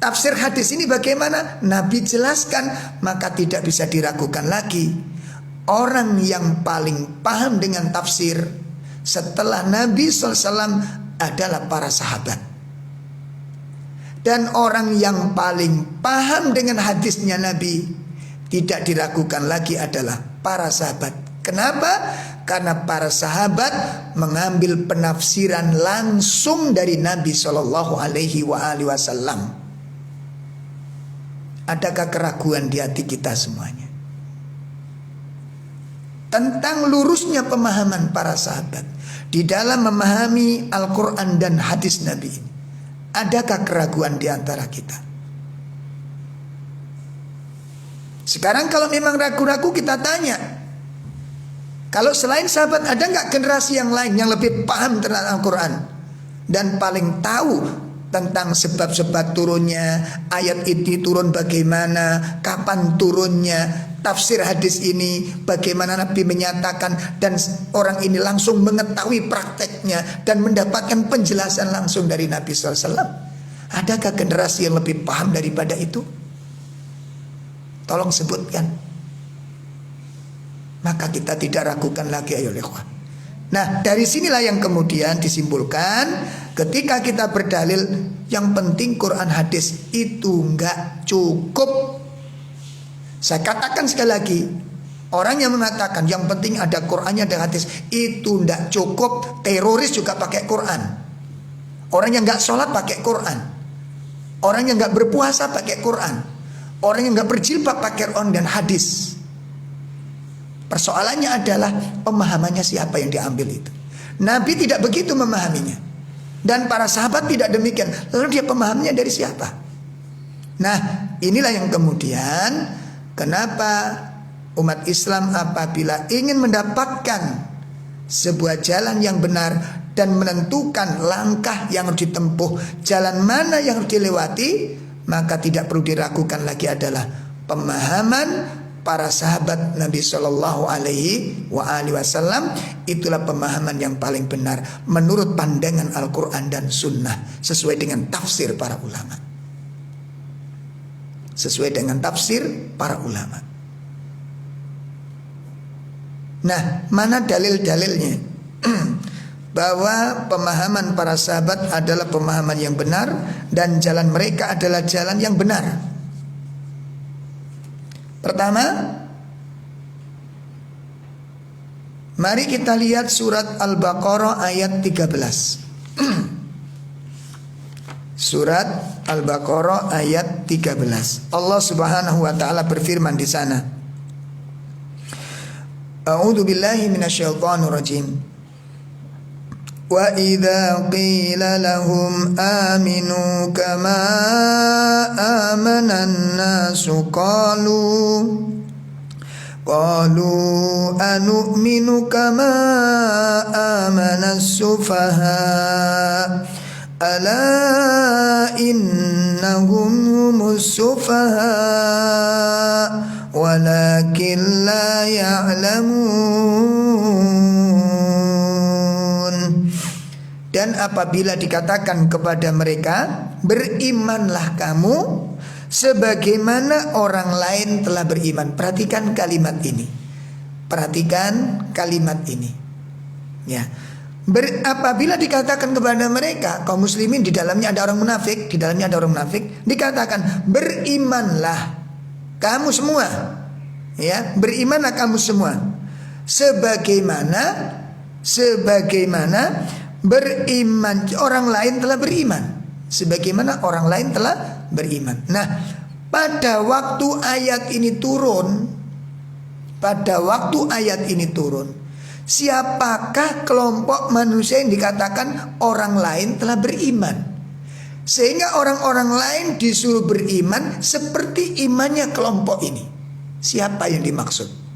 Tafsir hadis ini bagaimana, Nabi jelaskan. Maka tidak bisa diragukan lagi, orang yang paling paham dengan tafsir setelah Nabi SAW adalah para sahabat. Dan orang yang paling paham dengan hadisnya Nabi, tidak diragukan lagi, adalah para sahabat. Kenapa? Karena para sahabat mengambil penafsiran langsung dari Nabi SAW. Adakah keraguan di hati kita semuanya tentang lurusnya pemahaman para sahabat di dalam memahami Al-Quran dan hadis Nabi ini? Adakah keraguan di antara kita? Sekarang kalau memang ragu-ragu, kita tanya, kalau selain sahabat ada nggak generasi yang lain yang lebih paham tentang Al-Quran dan paling tahu tentang sebab-sebab turunnya, ayat ini turun bagaimana, kapan turunnya, tafsir hadis ini, bagaimana Nabi menyatakan, dan orang ini langsung mengetahui prakteknya dan mendapatkan penjelasan langsung dari Nabi SAW. Adakah generasi yang lebih paham daripada itu? Tolong sebutkan. Maka kita tidak ragukan lagi, ayo ikhwan. Nah, dari sinilah yang kemudian disimpulkan, ketika kita berdalil, yang penting Quran hadis itu enggak cukup. Saya katakan sekali lagi, orang yang mengatakan yang penting ada Qur'annya, ada hadis, itu tidak cukup. Teroris juga pakai Qur'an. Orang yang nggak sholat pakai Qur'an. Orang yang nggak berpuasa pakai Qur'an. Orang yang nggak berjilbab pakai Qur'an dan hadis. Persoalannya adalah pemahamannya siapa yang diambil itu. Nabi tidak begitu memahaminya, dan para sahabat tidak demikian. Lalu dia pemahamnya dari siapa? Nah, inilah yang kemudian kenapa umat Islam apabila ingin mendapatkan sebuah jalan yang benar dan menentukan langkah yang harus ditempuh, jalan mana yang harus dilewati, maka tidak perlu diragukan lagi adalah pemahaman para sahabat Nabi Shallallahu Alaihi Wasallam. Itulah pemahaman yang paling benar menurut pandangan Al-Quran dan Sunnah, sesuai dengan tafsir para ulama. Sesuai dengan tafsir para ulama. Nah, mana dalil-dalilnya bahwa pemahaman para sahabat adalah pemahaman yang benar dan jalan mereka adalah jalan yang benar? Pertama, mari kita lihat surat Al-Baqarah ayat 13. Surat Al-Baqarah ayat 13. Allah Subhanahu wa taala berfirman di sana. A'udzu billahi minasyaitonir rajim. Wa idza qila lahum aminu kama amanan nasu qalu anu'minu kama amanas sufaha ala innahum humus sufaha walakin la ya'lamun. Dan apabila dikatakan kepada mereka, berimanlah kamu sebagaimana orang lain telah beriman. Perhatikan kalimat ini. Perhatikan kalimat ini. Ya. Apabila dikatakan kepada mereka, kaum muslimin, di dalamnya ada orang munafik, dikatakan berimanlah kamu semua. Ya, berimanlah kamu semua sebagaimana beriman orang lain telah beriman. Sebagaimana orang lain telah beriman. Nah, pada waktu ayat ini turun, siapakah kelompok manusia yang dikatakan orang lain telah beriman? Sehingga orang-orang lain disuruh beriman seperti imannya kelompok ini. Siapa yang dimaksud?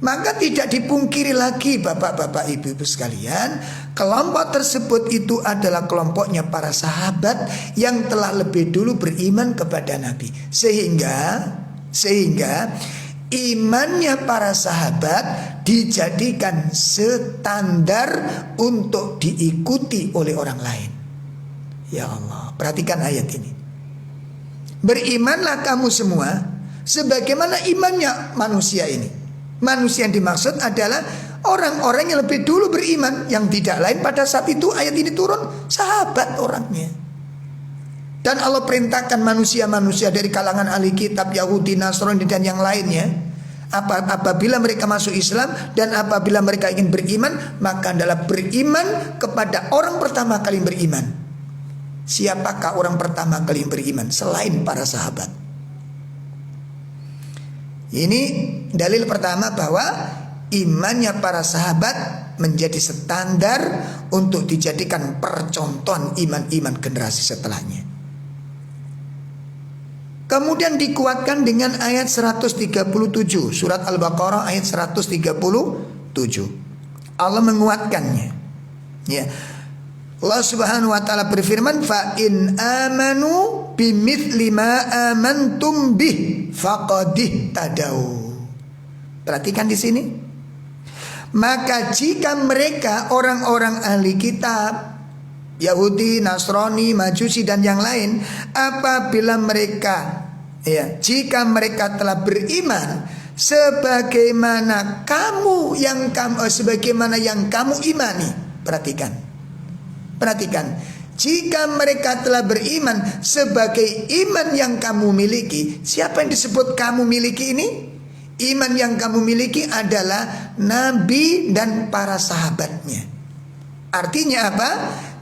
Maka tidak dipungkiri lagi bapak-bapak, ibu-ibu sekalian, kelompok tersebut itu adalah kelompoknya para sahabat yang telah lebih dulu beriman kepada Nabi. Sehingga imannya para sahabat dijadikan standar untuk diikuti oleh orang lain. Ya Allah, perhatikan ayat ini. Berimanlah kamu semua sebagaimana imannya manusia ini. Manusia yang dimaksud adalah orang-orang yang lebih dulu beriman, yang tidak lain pada saat itu ayat ini turun sahabat orangnya. Dan Allah perintahkan manusia-manusia dari kalangan ahli kitab, Yahudi, Nasrani dan yang lainnya, apabila mereka masuk Islam dan apabila mereka ingin beriman, maka adalah beriman kepada orang pertama kali beriman. Siapakah orang pertama kali beriman selain para sahabat? Ini dalil pertama bahwa imannya para sahabat menjadi standar untuk dijadikan percontohan iman-iman generasi setelahnya. Kemudian dikuatkan dengan ayat 137, surat Al-Baqarah ayat 137. Allah menguatkannya. Ya. Allah Subhanahu wa taala berfirman, fa in amanu bimithli ma amantum bih faqadih tadau. Perhatikan di sini. Maka jika mereka orang-orang ahli kitab, Yahudi, Nasrani, Majusi dan yang lain, apabila mereka jika mereka telah beriman sebagaimana yang kamu imani. Perhatikan. jika mereka telah beriman sebagai iman yang kamu miliki. Siapa yang disebut kamu miliki ini? Iman yang kamu miliki adalah Nabi dan para sahabatnya. Artinya apa?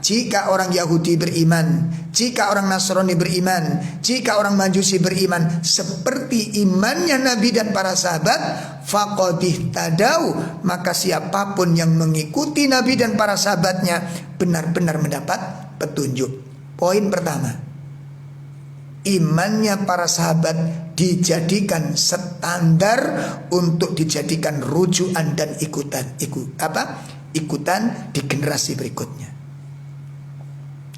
Jika orang Yahudi beriman, jika orang Nasrani beriman, jika orang Majusi beriman seperti imannya Nabi dan para sahabat, faqadih tadau, maka siapapun yang mengikuti Nabi dan para sahabatnya benar-benar mendapat petunjuk. Poin pertama, imannya para sahabat dijadikan standar untuk dijadikan rujukan dan ikutan di generasi berikutnya.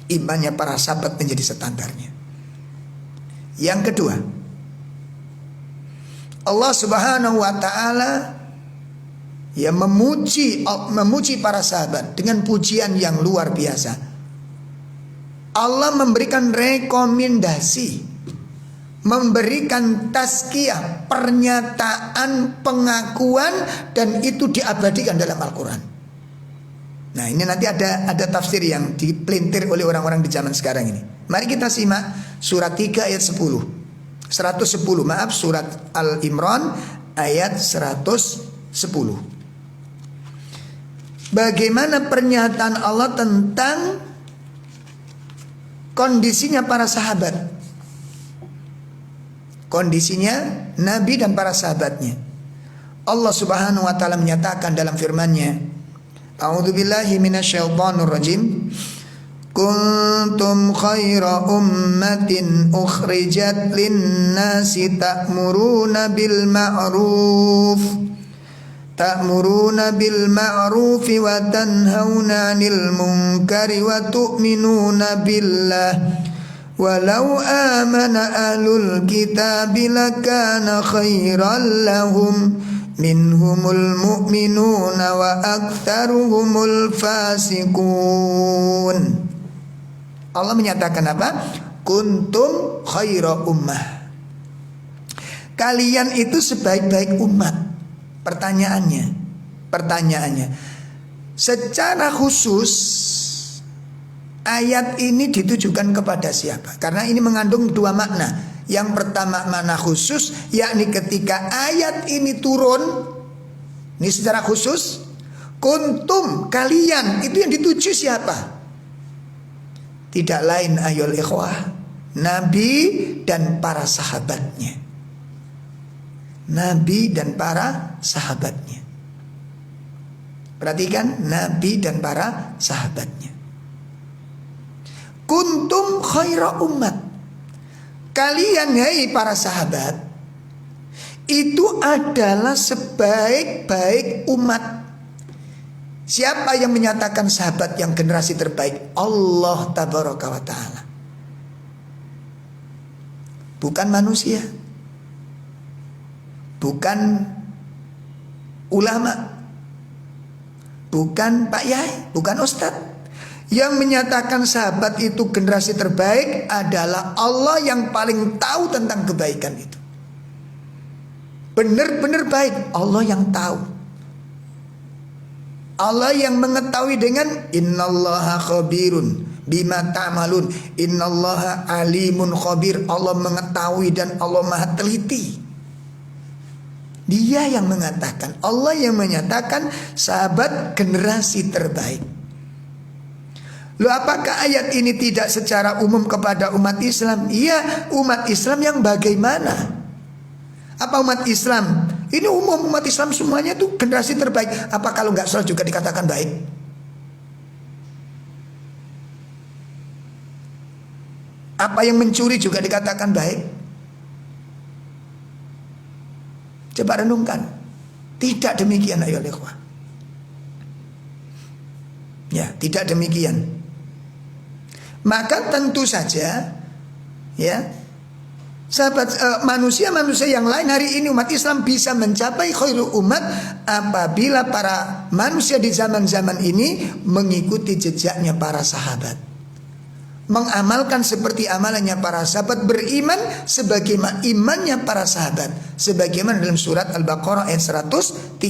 Imannya para sahabat menjadi standarnya. Yang kedua, Allah Subhanahu wa taala memuji para sahabat dengan pujian yang luar biasa. Allah memberikan rekomendasi, memberikan tazkiyah, pernyataan, pengakuan, dan itu diabadikan dalam Al-Quran. Nah, ini nanti ada tafsir yang dipelintir oleh orang-orang di zaman sekarang ini. Mari kita simak surat 3 ayat 10. 110, maaf, surat Al-Imran ayat 110. Bagaimana pernyataan Allah tentang kondisinya para sahabat, kondisinya Nabi dan para sahabatnya. Allah Subhanahu wa taala menyatakan dalam firman-Nya, A'udzu billahi minasyaitonir rajim. Kuntum khaira ummatin ukhrijat lin-nasi ta'muruna bil ma'ruf wa tanhauna 'anil munkari wa tu'minuna billah. Walau amana ahlul kitabi lakana khairan lahum minhumul mu'minuna wa aktsaruhumul fasiqun. Allah menyatakan apa? Kuntum khaira ummah. Kalian itu sebaik-baik umat. Pertanyaannya, secara khusus ayat ini ditujukan kepada siapa? Karena ini mengandung dua makna. Yang pertama makna khusus, yakni ketika ayat ini turun, ini secara khusus, kuntum, kalian, itu yang dituju siapa? Tidak lain ayyuhal ikhwah, Nabi dan para sahabatnya. Nabi dan para sahabatnya. Perhatikan, Nabi dan para sahabatnya. Kuntum khaira ummat. Kalian, hai para sahabat, itu adalah sebaik-baik umat. Siapa yang menyatakan sahabat yang generasi terbaik? Allah tabaraka wa ta'ala. Bukan manusia, bukan ulama, bukan Pak Yai, bukan Ustadz. Yang menyatakan sahabat itu generasi terbaik adalah Allah yang paling tahu tentang kebaikan itu. Benar-benar baik, Allah yang tahu. Allah yang mengetahui dengan innallaha khabirun bima ta'malun. Innallaha alimun khabir. Allah mengetahui dan Allah maha teliti. Dia yang mengatakan, Allah yang menyatakan sahabat generasi terbaik. Loh, apakah ayat ini tidak secara umum kepada umat Islam? Iya, umat Islam yang bagaimana? Apa umat Islam? Ini umum, umat Islam semuanya itu generasi terbaik. Apa kalau nggak salah juga dikatakan baik? Apa yang mencuri juga dikatakan baik? Coba renungkan. Tidak demikian ayo ikhwah. Ya, tidak demikian. Maka tentu saja, ya, sahabat, manusia-manusia yang lain hari ini umat Islam bisa mencapai khairul umat apabila para manusia di zaman-zaman ini mengikuti jejaknya para sahabat. mengamalkan seperti amalannya para sahabat, beriman sebagaimana imannya para sahabat, sebagaimana dalam surat Al-Baqarah ayat 137.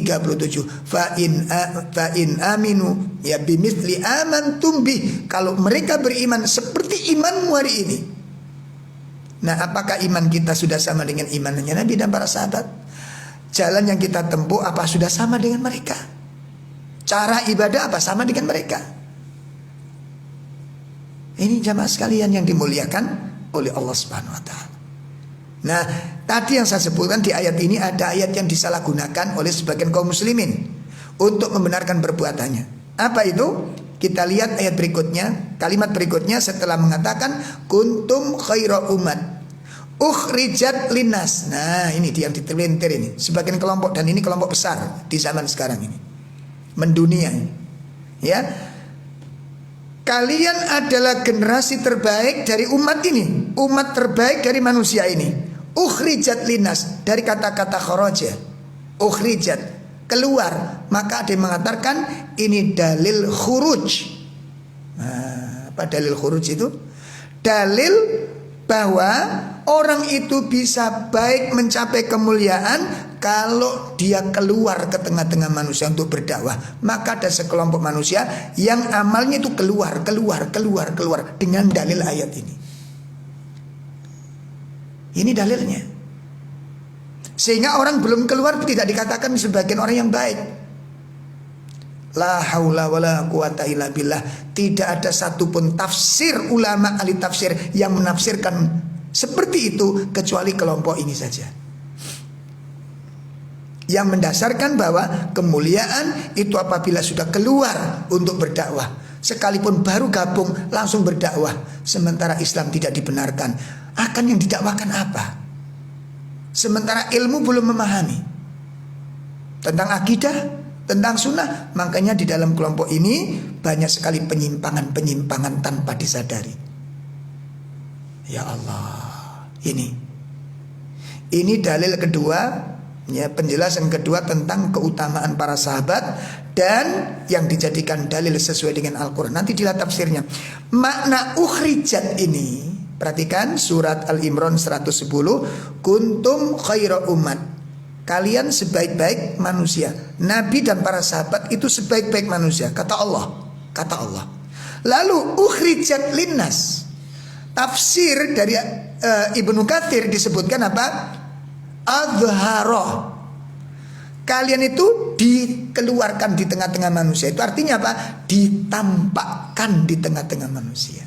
Fa in aminu ya bimithli amantum bih, kalau mereka beriman seperti imanmu hari ini. Nah, apakah iman kita sudah sama dengan imannya Nabi dan para sahabat? Jalan yang kita tempuh apa sudah sama dengan mereka? Cara ibadah apa sama dengan mereka? Ini jamaah sekalian yang dimuliakan oleh Allah Subhanahu wa taala. Nah, tadi yang saya sebutkan di ayat ini ada ayat yang disalahgunakan oleh sebagian kaum muslimin untuk membenarkan perbuatannya. Apa itu? Kita lihat ayat berikutnya, kalimat berikutnya setelah mengatakan kuntum khaira umat ukhrijat linnas. Nah, ini dia yang ditelintir ini. Sebagian kelompok, dan ini kelompok besar di zaman sekarang ini, mendunia ini. Ya. Kalian adalah generasi terbaik dari umat ini, umat terbaik dari manusia ini. Ukhrijat linnas, dari kata-kata kharaja. Ukhrijat, keluar. Maka ada yang mengatakan ini dalil khuruj. Nah, apa dalil khuruj itu? Dalil bahwa orang itu bisa baik mencapai kemuliaan kalau dia keluar ke tengah-tengah manusia untuk berdakwah. Maka ada sekelompok manusia yang amalnya itu keluar dengan dalil ayat ini. Ini dalilnya. Sehingga orang belum keluar tidak dikatakan sebagian orang yang baik. La haula wala quwata illa billah. Tidak ada satupun tafsir ulama ahli tafsir yang menafsirkan seperti itu kecuali kelompok ini saja, yang mendasarkan bahwa kemuliaan itu apabila sudah keluar untuk berdakwah. Sekalipun baru gabung langsung berdakwah. Sementara Islam tidak dibenarkan. Akan yang didakwakan apa? Sementara ilmu belum memahami tentang akidah, tentang sunnah. Makanya di dalam kelompok ini banyak sekali penyimpangan-penyimpangan tanpa disadari. Ya Allah, ini dalil kedua, ya, penjelasan kedua tentang keutamaan para sahabat dan yang dijadikan dalil sesuai dengan Al-Quran. Nanti dilihat tafsirnya. Makna ukhrijat ini, perhatikan surat Al-Imran 110, kuntum khaira umat, kalian sebaik-baik manusia. Nabi dan para sahabat itu sebaik-baik manusia, kata Allah. Lalu ukhrijat linnas, tafsir dari Ibnu Katsir disebutkan apa? Adhara, kalian itu dikeluarkan di tengah-tengah manusia. Itu artinya apa? Ditampakkan di tengah-tengah manusia.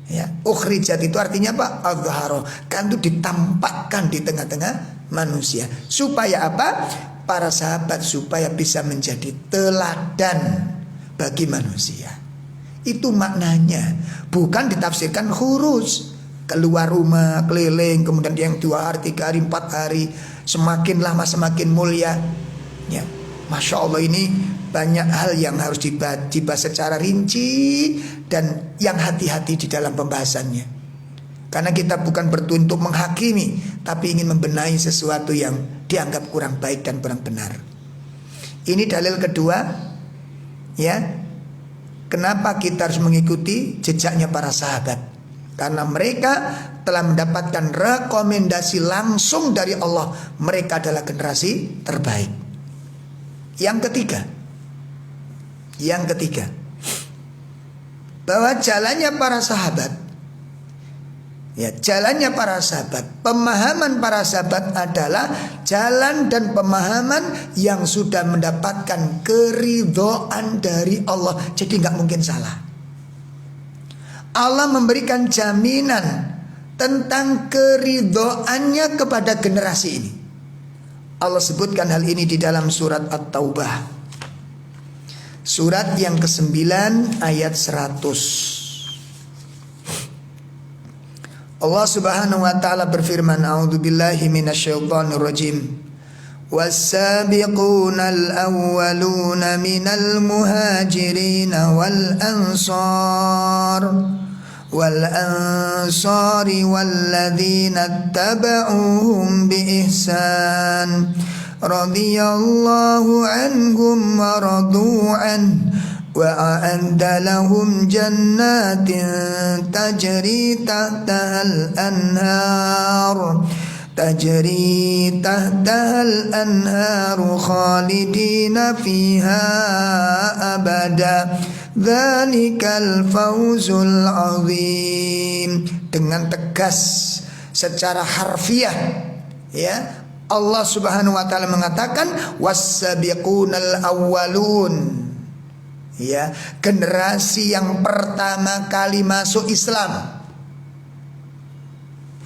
Ya, ukhrijat itu artinya apa? Adhara, kan itu ditampakkan di tengah-tengah manusia. Supaya apa? Para sahabat supaya bisa menjadi teladan bagi manusia. Itu maknanya. Bukan ditafsirkan khuruj, keluar rumah, keliling, kemudian yang 2 hari, 3 hari, 4 hari, semakin lama semakin mulia. Ya, Masya Allah, ini banyak hal yang harus dibahas secara rinci dan yang hati-hati di dalam pembahasannya. Karena kita bukan bertujuan untuk menghakimi, tapi ingin membenahi sesuatu yang dianggap kurang baik dan kurang benar. Ini dalil kedua, ya. Kenapa kita harus mengikuti jejaknya para sahabat? Karena mereka telah mendapatkan rekomendasi langsung dari Allah. Mereka adalah generasi terbaik. Yang ketiga, bahwa jalannya para sahabat, ya, jalannya para sahabat, pemahaman para sahabat adalah jalan dan pemahaman yang sudah mendapatkan keridhaan dari Allah. Jadi nggak mungkin salah. Allah memberikan jaminan tentang keridhaannya kepada generasi ini. Allah sebutkan hal ini di dalam surat At-Taubah, surat yang ke-9 ayat 100. Allah Subhanahu wa taala berfirman, a'udzubillahi minasyaitonir rajim. Was-sabiqunal awwaluna minal muhajirin wal ansari walladzina tabauhum biihsan radhiyallahu anhum wa radu an وأعد لهم جنات تجري تحتها الأنهار خالدين فيها أبدا ذلك الفوز العظيم. Dengan tegas secara harfiah, ya, Allah Subhanahu wa taala mengatakan was-sabiqunal awwalun, ya, generasi yang pertama kali masuk Islam,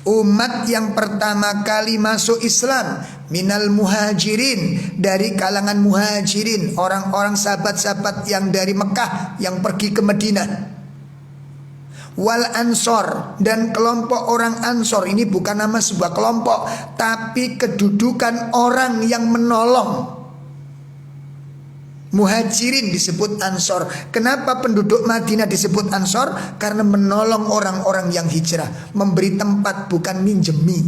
umat yang pertama kali masuk Islam, minal muhajirin, dari kalangan muhajirin, orang-orang sahabat-sahabat yang dari Mekah yang pergi ke Madinah, wal ansor, dan kelompok orang Ansor. Ini bukan nama sebuah kelompok, tapi kedudukan orang yang menolong. Muhajirin disebut Ansor. Kenapa penduduk Madinah disebut Ansor? Karena menolong orang-orang yang hijrah, memberi tempat, bukan minjemi.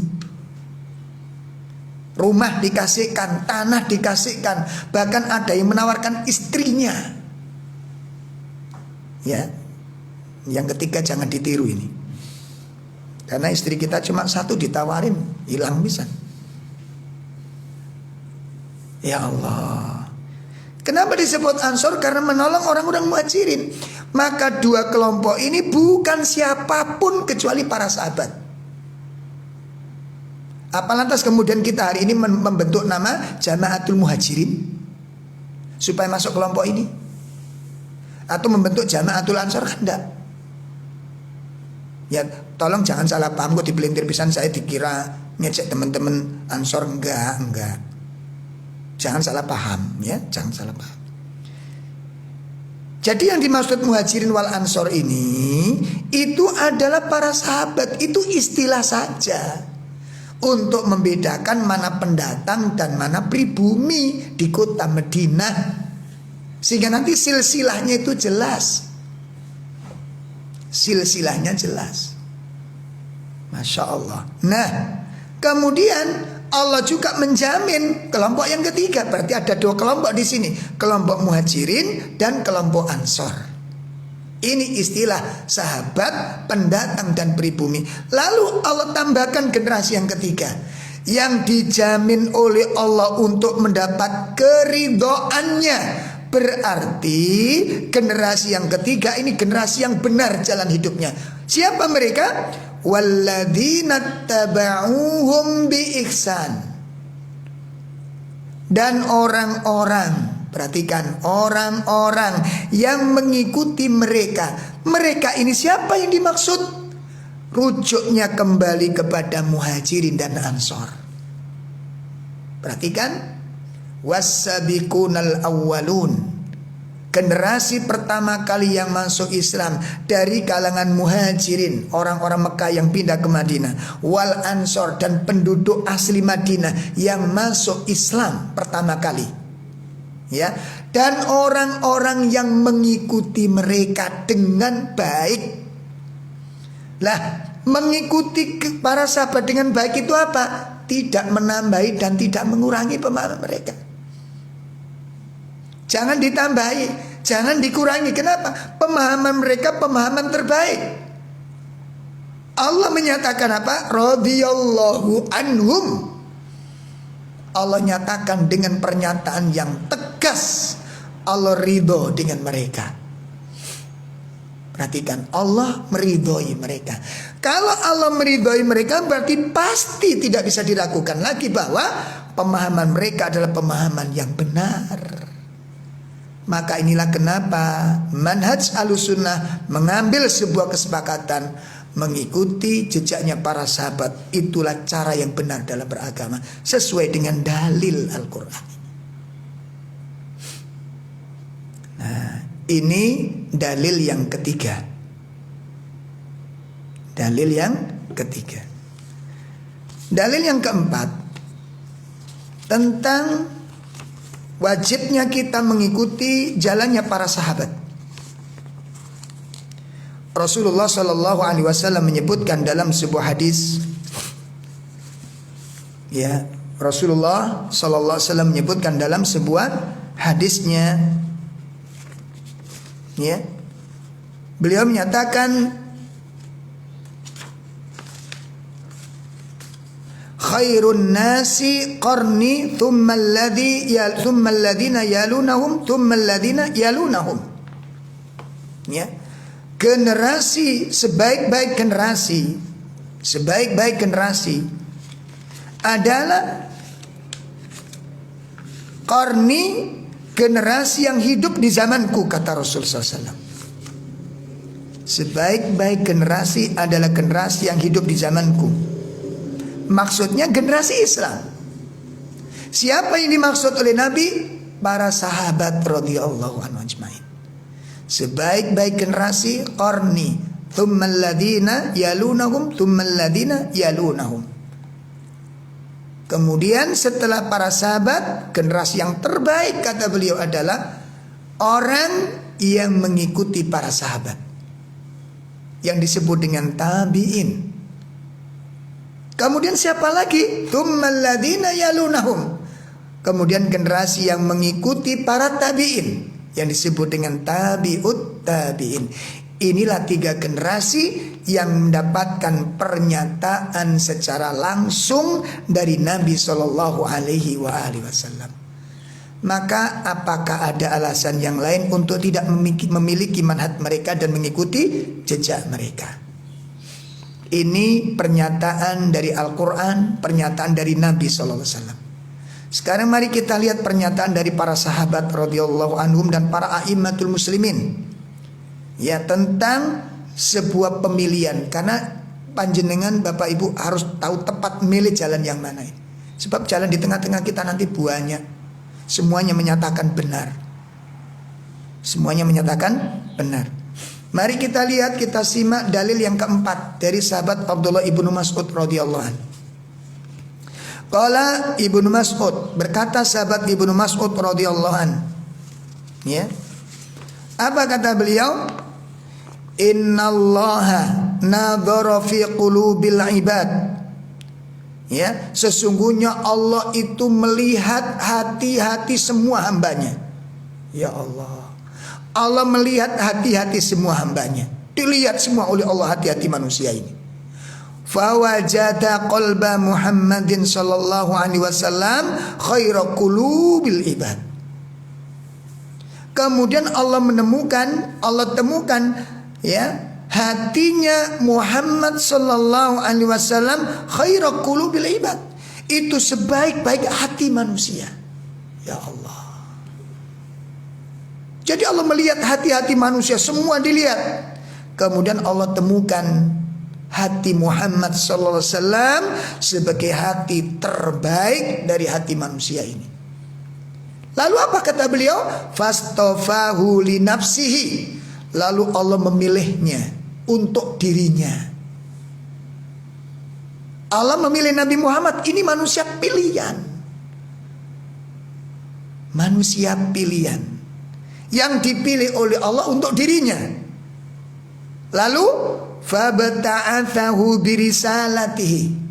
Rumah dikasihkan, tanah dikasihkan, bahkan ada yang menawarkan istrinya. Ya, yang ketiga jangan ditiru ini, karena istri kita cuma satu ditawarin, hilang bisa. Ya Allah, kenapa disebut Ansor? Karena menolong orang-orang muhajirin. Maka dua kelompok ini bukan siapapun kecuali para sahabat. Apa lantas kemudian kita hari ini membentuk nama Jamaatul Muhajirin supaya masuk kelompok ini? Atau membentuk Jamaatul Ansor? Enggak. Ya, tolong jangan salah paham, kok dipelintir pisan saya dikira ngecek teman-teman Ansor. Enggak. Jangan salah paham, ya, jangan salah paham. Jadi yang dimaksud muhajirin wal ansor ini itu adalah para sahabat. Itu istilah saja untuk membedakan mana pendatang dan mana pribumi di kota Madinah, sehingga nanti silsilahnya itu jelas. Silsilahnya jelas. Masya Allah. Nah, kemudian Allah juga menjamin kelompok yang ketiga. Berarti ada dua kelompok di sini, kelompok muhajirin dan kelompok ansor. Ini istilah sahabat, pendatang dan pribumi. Lalu Allah tambahkan generasi yang ketiga, yang dijamin oleh Allah untuk mendapat keridhoannya. Berarti generasi yang ketiga ini generasi yang benar jalan hidupnya. Siapa mereka? Walladzina taba'uhum bi ihsan. Dan orang-orang, perhatikan, orang-orang yang mengikuti mereka. Mereka ini siapa yang dimaksud? Rujuknya kembali kepada muhajirin dan ansor. Perhatikan, was-sabiqunal awwalun, generasi pertama kali yang masuk Islam dari kalangan muhajirin, orang-orang Mekah yang pindah ke Madinah, wal ansor, dan penduduk asli Madinah yang masuk Islam pertama kali, ya, dan orang-orang yang mengikuti mereka dengan baik. Lah, mengikuti para sahabat dengan baik itu apa? Tidak menambahi dan tidak mengurangi pemahaman mereka. Jangan ditambahi, jangan dikurangi. Kenapa? Pemahaman mereka pemahaman terbaik. Allah menyatakan apa? Radhiyallahu anhum. Allah nyatakan dengan pernyataan yang tegas, Allah ridho dengan mereka. Perhatikan, Allah meridhoi mereka. Kalau Allah meridhoi mereka, berarti pasti tidak bisa diragukan lagi bahwa pemahaman mereka adalah pemahaman yang benar. Maka inilah kenapa manhaj Ahlussunnah mengambil sebuah kesepakatan mengikuti jejaknya para sahabat. Itulah cara yang benar dalam beragama, sesuai dengan dalil Al-Quran. Nah, ini dalil yang ketiga. Dalil yang ketiga. Dalil yang keempat, tentang wajibnya kita mengikuti jalannya para sahabat. Rasulullah Shallallahu Alaihi Wasallam menyebutkan dalam sebuah hadis, ya, Rasulullah Shallallahu Alaihi Wasallam menyebutkan dalam sebuah hadisnya, Ya. Beliau menyatakan khairun nasi qarni thumma alladhina yalunahum thumma alladhina yalunahum. Ya. Generasi sebaik-baik generasi adalah qarni, generasi yang hidup di zamanku, kata Rasulullah SAW. Sebaik-baik generasi adalah generasi yang hidup di zamanku. Maksudnya generasi Islam. Siapa yang dimaksud oleh Nabi? Para sahabat radhiyallahu anhum ajmain. Sebaik-baik generasi qarni, thummal ladina yalunahum, thummal ladina yalunahum. Kemudian setelah para sahabat, generasi yang terbaik kata beliau adalah orang yang mengikuti para sahabat, yang disebut dengan tabi'in. Kemudian siapa lagi? Thummal ladina yalunahum. Kemudian generasi yang mengikuti para tabi'in, yang disebut dengan tabi'ut tabi'in. Inilah 3 generasi yang mendapatkan pernyataan secara langsung dari Nabi Shallallahu Alaihi Wasallam. Maka apakah ada alasan yang lain untuk tidak memiliki manhaj mereka dan mengikuti jejak mereka? Ini pernyataan dari Al-Quran, pernyataan dari Nabi Shallallahu Alaihi Wasallam. Sekarang mari kita lihat pernyataan dari para sahabat radhiyallahu anhum dan para a'immatul muslimin. Ya, tentang sebuah pemilihan. Karena panjenengan Bapak Ibu harus tahu tepat milih jalan yang mana ini. Sebab jalan di tengah-tengah kita nanti banyak. Semuanya menyatakan benar. Semuanya menyatakan benar. Mari kita lihat, kita simak dalil yang keempat dari sahabat Abdullah ibnu Mas'ud radhiyallahu anhu. Qala Ibnu Mas'ud, berkata sahabat Ibnu Mas'ud radhiyallahu anhu. Ya. Apa kata beliau? Innallaha nadhara fi qulubil ibad. Ya, sesungguhnya Allah itu melihat hati-hati semua hambanya. Ya Allah, Allah melihat hati-hati semua hambanya. Dilihat semua oleh Allah hati-hati manusia ini. Fawajada qalba Muhammadin sallallahu alaihi wasallam khaira qulubil ibad. Kemudian Allah temukan ya, hatinya Muhammad sallallahu alaihi wasallam khaira qulubil ibad. Itu sebaik-baik hati manusia. Ya Allah. Jadi Allah melihat hati-hati manusia, semua dilihat. Kemudian Allah temukan hati Muhammad sallallahu alaihi wasallam sebagai hati terbaik dari hati manusia ini. Lalu apa kata beliau? Fastafahu li nafsihi. Lalu Allah memilihnya untuk dirinya. Allah memilih Nabi Muhammad, ini manusia pilihan. Manusia pilihan yang dipilih oleh Allah untuk dirinya. Lalu fabta'athahu birisalatihi.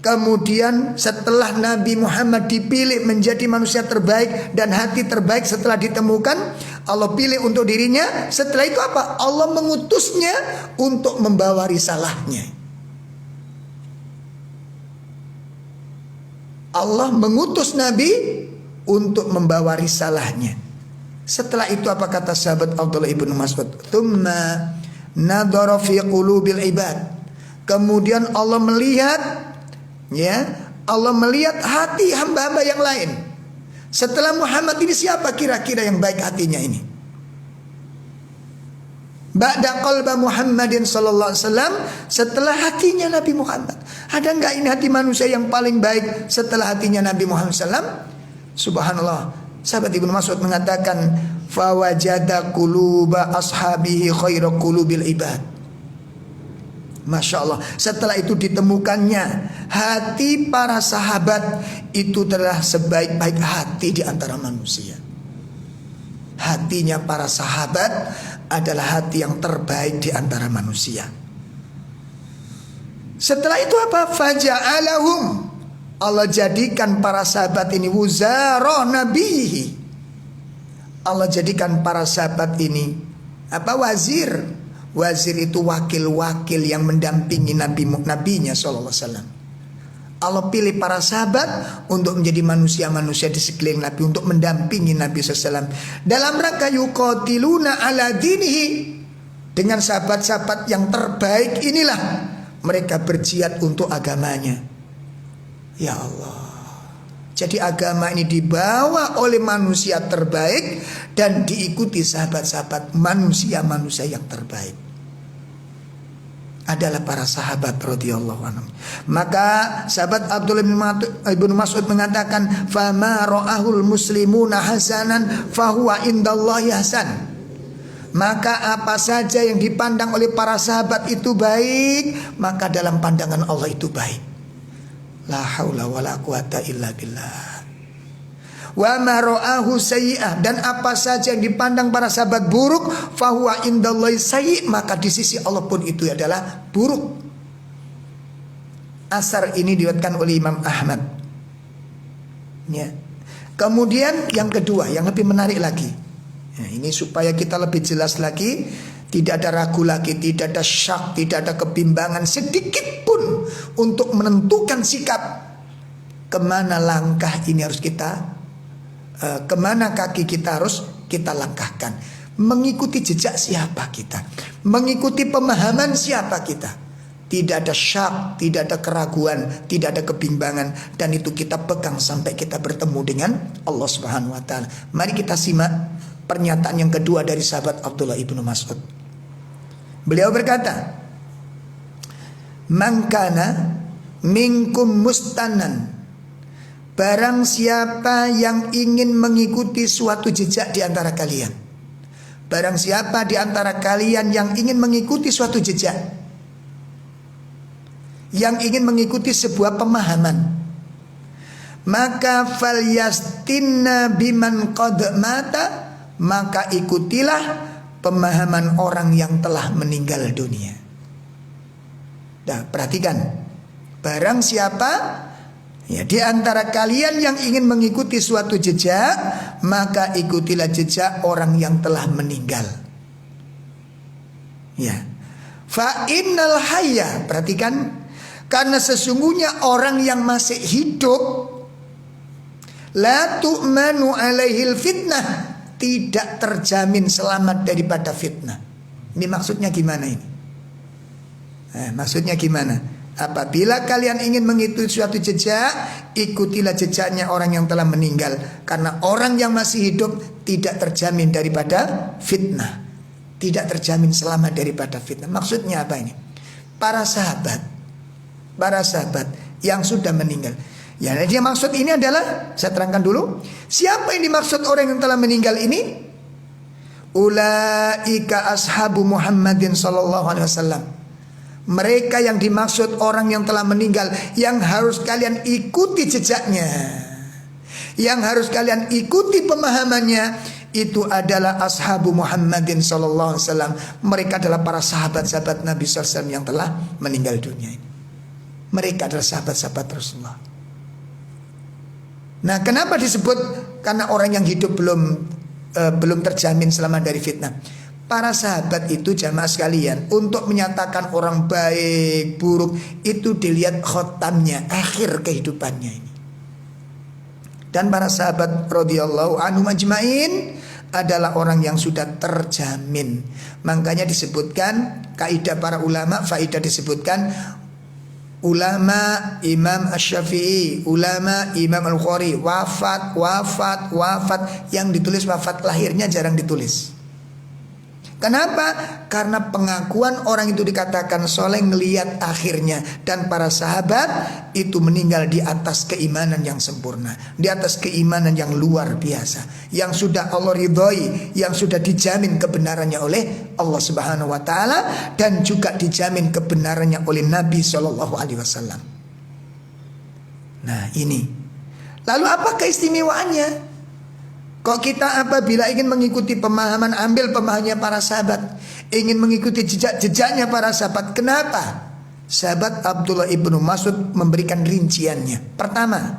Kemudian setelah Nabi Muhammad dipilih menjadi manusia terbaik dan hati terbaik setelah ditemukan, Allah pilih untuk dirinya. Setelah itu apa? Allah mengutusnya untuk membawa risalahnya. Allah mengutus Nabi untuk membawa risalahnya. Setelah itu apa kata sahabat Abdullah ibnu Mas'ud? Tsumma nadhara fi qulubil ibad. Kemudian Allah melihat, ya, Allah melihat hati hamba-hamba yang lain. Setelah Muhammad ini siapa kira-kira yang baik hatinya ini? Ba'da qalba Muhammadin sallallahu alaihi wasallam, setelah hatinya Nabi Muhammad. Ada enggak ini hati manusia yang paling baik setelah hatinya Nabi Muhammad sallam? Subhanallah. Sahabat Ibnu Mas'ud mengatakan, fawajada quluba ashabihi khaira qulubil ibad. Masya Allah. Setelah itu ditemukannya hati para sahabat itu adalah sebaik-baik hati di antara manusia. Hatinya para sahabat adalah hati yang terbaik di antara manusia. Setelah itu apa? Faja'alahum. Allah jadikan para sahabat ini wuzara nabihi. Allah jadikan para sahabat ini wazir. Wazir itu wakil-wakil yang mendampingi nabinya sallallahu alaihi wasallam. Allah pilih para sahabat untuk menjadi manusia-manusia di sekeliling Nabi, untuk mendampingi Nabi SAW dalam rangka yuqatiluna ala dinihi. Dengan sahabat-sahabat yang terbaik inilah mereka berjihad untuk agamanya. Ya Allah. Jadi agama ini dibawa oleh manusia terbaik dan diikuti sahabat-sahabat manusia-manusia yang terbaik adalah para sahabat radhiyallahu anhum. Maka sahabat Abdullah bin Mas'ud mengatakan, "Fama ra'ahul muslimuna hasanan fahuwa indallahi hasan." Maka apa saja yang dipandang oleh para sahabat itu baik, maka dalam pandangan Allah itu baik. La haula wala quwata illa billah. Wa ma ra'ahu sayyi'ah, dan apa saja yang dipandang para sahabat buruk, fahuwa indallahi sayyi', maka di sisi Allah pun itu adalah buruk. Asar ini diriwayatkan oleh Imam Ahmad. Ya. Kemudian yang kedua, yang lebih menarik lagi. Ya, ini supaya kita lebih jelas lagi, tidak ada ragu lagi, tidak ada syak, tidak ada kebimbangan sedikit pun untuk menentukan sikap kemana langkah ini harus kita, kemana kaki kita harus kita langkahkan, mengikuti jejak siapa kita, mengikuti pemahaman siapa kita. Tidak ada syak, tidak ada keraguan, tidak ada kebimbangan, dan itu kita pegang sampai kita bertemu dengan Allah Subhanahu wa taala. Mari kita simak pernyataan yang kedua dari sahabat Abdullah ibnu Mas'ud. Beliau berkata, "Man kana minkum mustanan." Barang siapa yang ingin mengikuti suatu jejak di antara kalian. Barang siapa di antara kalian yang ingin mengikuti suatu jejak, yang ingin mengikuti sebuah pemahaman, maka falyastinna biman qad mata, maka ikutilah pemahaman orang yang telah meninggal dunia. Nah, perhatikan, barang siapa ya di antara kalian yang ingin mengikuti suatu jejak, maka ikutilah jejak orang yang telah meninggal. Ya. Fa innal hayya, perhatikan, karena sesungguhnya orang yang masih hidup, la tu'manu alaihil fitnah, tidak terjamin selamat daripada fitnah. Ini maksudnya gimana ini? Maksudnya gimana? Apabila kalian ingin mengikuti suatu jejak, ikutilah jejaknya orang yang telah meninggal. Karena orang yang masih hidup tidak terjamin daripada fitnah, tidak terjamin selamat daripada fitnah. Maksudnya apa ini? Para sahabat yang sudah meninggal. Ya, dia maksud ini adalah, saya terangkan dulu. Siapa yang dimaksud orang yang telah meninggal ini? Ulaika ashabu Muhammadin sallallahu alaihi wasallam. Mereka yang dimaksud orang yang telah meninggal, yang harus kalian ikuti jejaknya, yang harus kalian ikuti pemahamannya, itu adalah ashabu Muhammadin sallallahu alaihi wasallam. Mereka adalah para sahabat-sahabat Nabi sallallahu alaihi wasallam yang telah meninggal dunia ini. Mereka adalah sahabat-sahabat Rasulullah. Nah, kenapa disebut? Karena orang yang hidup belum terjamin selamat dari fitnah. Para sahabat itu, jamaah sekalian, untuk menyatakan orang baik, buruk, itu dilihat khotamnya, akhir kehidupannya ini. Dan para sahabat radhiyallahu anhum ajmain adalah orang yang sudah terjamin. Makanya disebutkan kaidah para ulama, faidah disebutkan ulama Imam Asy-Syafi'i, ulama Imam Al-Bukhari, wafat. Yang ditulis wafat lahirnya jarang ditulis. Kenapa? Karena pengakuan orang itu dikatakan soleh ngelihat akhirnya. Dan para sahabat itu meninggal di atas keimanan yang sempurna, di atas keimanan yang luar biasa, yang sudah Allah ridhoi, yang sudah dijamin kebenarannya oleh Allah Subhanahu wa taala, dan juga dijamin kebenarannya oleh Nabi sallallahu alaihi wasallam. Nah, ini. Lalu apa keistimewaannya? Kok kita apabila ingin mengikuti pemahaman, ambil pemahamannya para sahabat, ingin mengikuti jejak-jejaknya para sahabat. Kenapa? Sahabat Abdullah ibnu Mas'ud memberikan rinciannya. Pertama,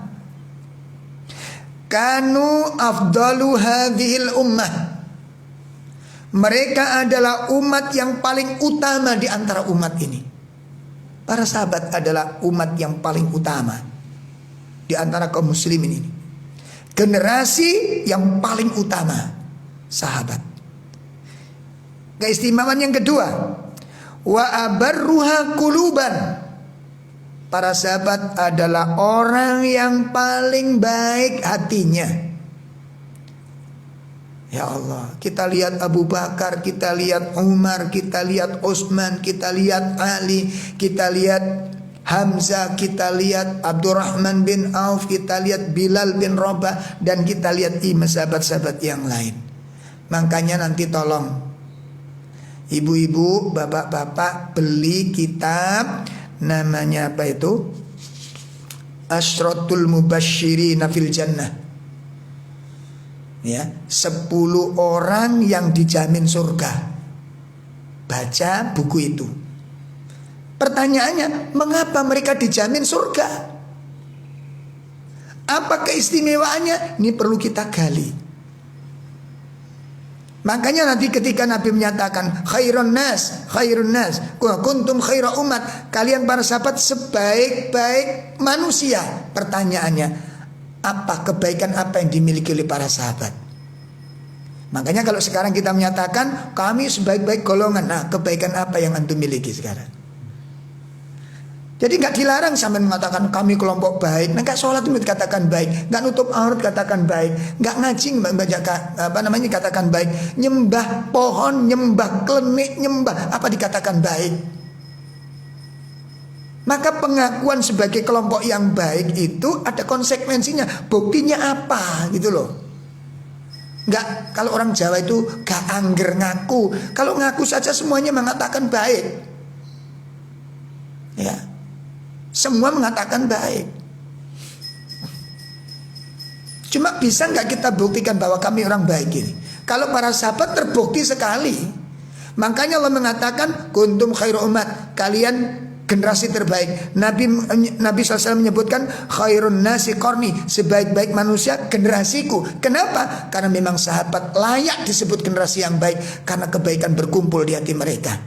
kanu afdalu hadhil ummah. Mereka adalah umat yang paling utama di antara umat ini. Para sahabat adalah umat yang paling utama di antara kaum muslimin ini. Generasi yang paling utama, sahabat. Keistimewaan yang kedua, wa abarruha quluban. Para sahabat adalah orang yang paling baik hatinya. Ya Allah, kita lihat Abu Bakar, kita lihat Umar, kita lihat Utsman, kita lihat Ali, kita lihat Hamzah, kita lihat Abdurrahman bin Auf, kita lihat Bilal bin Rabah, dan kita lihat sahabat-sahabat yang lain. Makanya nanti tolong ibu-ibu, bapak-bapak beli kitab namanya apa itu? Asyratul Mubasysyirina fil Jannah. Ya, 10 orang yang dijamin surga. Baca buku itu. Pertanyaannya, mengapa mereka dijamin surga? Apa keistimewaannya? Ini perlu kita gali. Makanya nanti ketika Nabi menyatakan khairun nas, kuntum khaira umat, kalian para sahabat sebaik-baik manusia. Pertanyaannya, apa kebaikan apa yang dimiliki oleh para sahabat? Makanya kalau sekarang kita menyatakan kami sebaik-baik golongan, nah kebaikan apa yang antum miliki sekarang? Jadi nggak dilarang sampai mengatakan kami kelompok baik. Nah, nggak sholat itu katakan baik, nggak nutup aurat katakan baik, nggak ngaji katakan baik, nyembah pohon, nyembah klenik, nyembah apa dikatakan baik. Maka pengakuan sebagai kelompok yang baik itu ada konsekuensinya. Buktinya apa gitu loh. Nggak, kalau orang Jawa itu gak angger ngaku. Kalau ngaku saja semuanya mengatakan baik. Ya, semua mengatakan baik. Cuma bisa nggak kita buktikan bahwa kami orang baik ini? Kalau para sahabat terbukti sekali. Makanya Allah mengatakan kuntum khairu umat, kalian generasi terbaik. Nabi SAW menyebutkan khairun nasi qarni, sebaik-baik manusia generasiku. Kenapa? Karena memang sahabat layak disebut generasi yang baik, karena kebaikan berkumpul di hati mereka.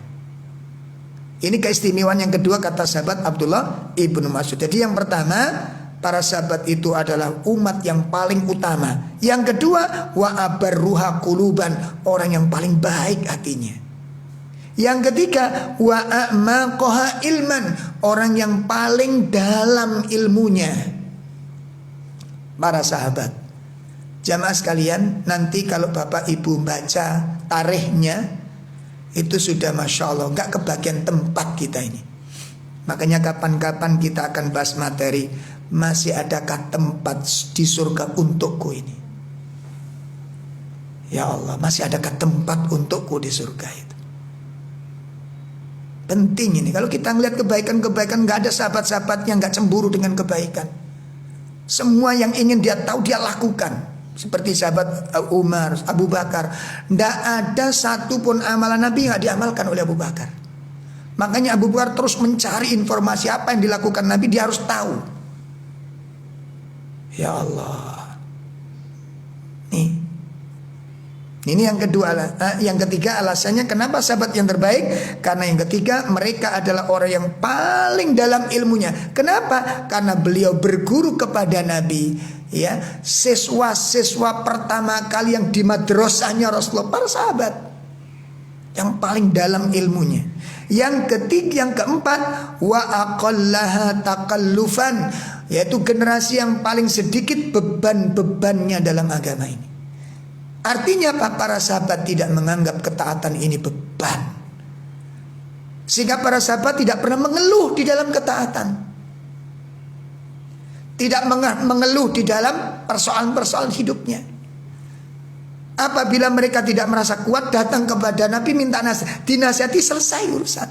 Ini keistimewaan yang kedua kata sahabat Abdullah ibnu Mas'ud. Jadi yang pertama, para sahabat itu adalah umat yang paling utama. Yang kedua, wa abarruha quluban, orang yang paling baik hatinya. Yang ketiga, wa a'maqaha ilman, orang yang paling dalam ilmunya. Para sahabat, jamaah sekalian, nanti kalau bapak ibu baca tarikhnya, itu sudah Masya Allah, gak kebagian tempat kita ini. Makanya kapan-kapan kita akan bahas materi, masih adakah tempat di surga untukku ini? Ya Allah, masih adakah tempat untukku di surga itu? Penting ini. Kalau kita ngeliat kebaikan-kebaikan, gak ada sahabat-sahabat yang gak cemburu dengan kebaikan. Semua yang ingin dia tahu dia lakukan. Seperti sahabat Umar, Abu Bakar, tidak ada satupun amalan Nabi yang diamalkan oleh Abu Bakar. Makanya Abu Bakar terus mencari informasi apa yang dilakukan Nabi, dia harus tahu. Ya Allah. Ini yang kedua, yang ketiga alasannya kenapa sahabat yang terbaik? Karena yang ketiga, mereka adalah orang yang paling dalam ilmunya. Kenapa? Karena beliau berguru kepada Nabi. Ya, siswa-siswa pertama kali yang di madrasahnya Rasulullah, para sahabat yang paling dalam ilmunya. Yang ketiga, yang keempat, wa aqallaha takallufan, yaitu generasi yang paling sedikit beban-bebannya dalam agama ini. Artinya apa? Para sahabat tidak menganggap ketaatan ini beban, sehingga para sahabat tidak pernah mengeluh di dalam ketaatan, tidak mengeluh di dalam persoalan-persoalan hidupnya. Apabila mereka tidak merasa kuat, datang kepada Nabi minta nasihat, dinasihati, selesai urusan.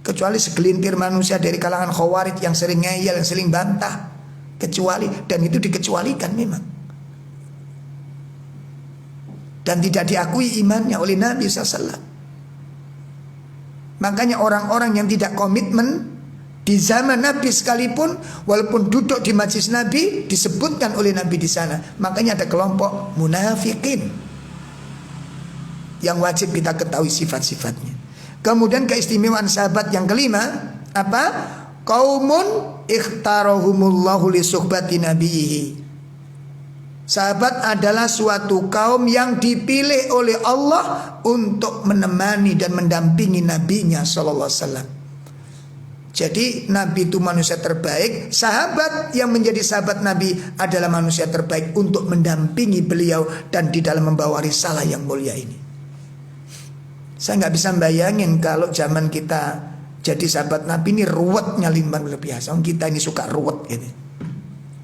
Kecuali segelintir manusia dari kalangan khawarij yang sering ngeyel, yang sering bantah, kecuali, dan itu dikecualikan memang, dan tidak diakui imannya oleh Nabi SAW. Makanya orang-orang yang tidak komitmen Di zaman Nabi sekalipun, walaupun duduk di majlis Nabi, disebutkan oleh Nabi di sana. Makanya ada kelompok munafikin yang wajib kita ketahui sifat-sifatnya. Kemudian keistimewaan sahabat yang kelima, apa? Qaumun ikhtarahumullahu li suhbati nabiyhi. Sahabat adalah suatu kaum yang dipilih oleh Allah untuk menemani dan mendampingi nabinya sallallahu alaihi wasallam. Jadi Nabi itu manusia terbaik. Sahabat yang menjadi sahabat Nabi adalah manusia terbaik untuk mendampingi beliau dan di dalam membawa risalah yang mulia ini. Saya nggak bisa bayangin kalau zaman kita jadi sahabat Nabi ini ruwetnya limbang biasa. Kita ini suka ruwet gitu.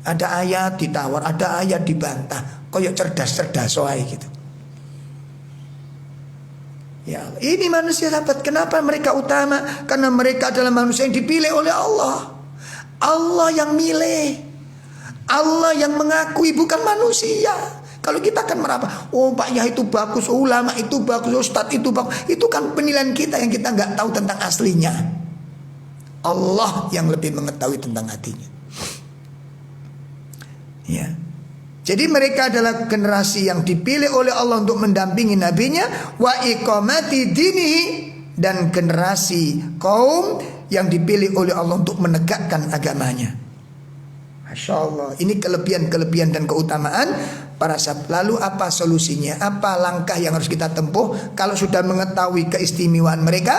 Ada ayat ditawar, ada ayat dibantah. Koyok cerdas-cerdas soai gitu. Ya, ini manusia sahabat. Kenapa mereka utama? Karena mereka adalah manusia yang dipilih oleh Allah. Allah yang milih, Allah yang mengakui, bukan manusia. Kalau kita kan meraba, oh Pak Yah itu bagus, ulama itu bagus, ustadz itu bagus. Itu kan penilaian kita yang kita nggak tahu tentang aslinya. Allah yang lebih mengetahui tentang hatinya. Ya. Jadi mereka adalah generasi yang dipilih oleh Allah untuk mendampingi nabinya, wa iqamati dinihi, dan generasi kaum yang dipilih oleh Allah untuk menegakkan agamanya. Masya Allah, ini kelebihan-kelebihan dan keutamaan para sahabat. Lalu apa solusinya? Apa langkah yang harus kita tempuh kalau sudah mengetahui keistimewaan mereka?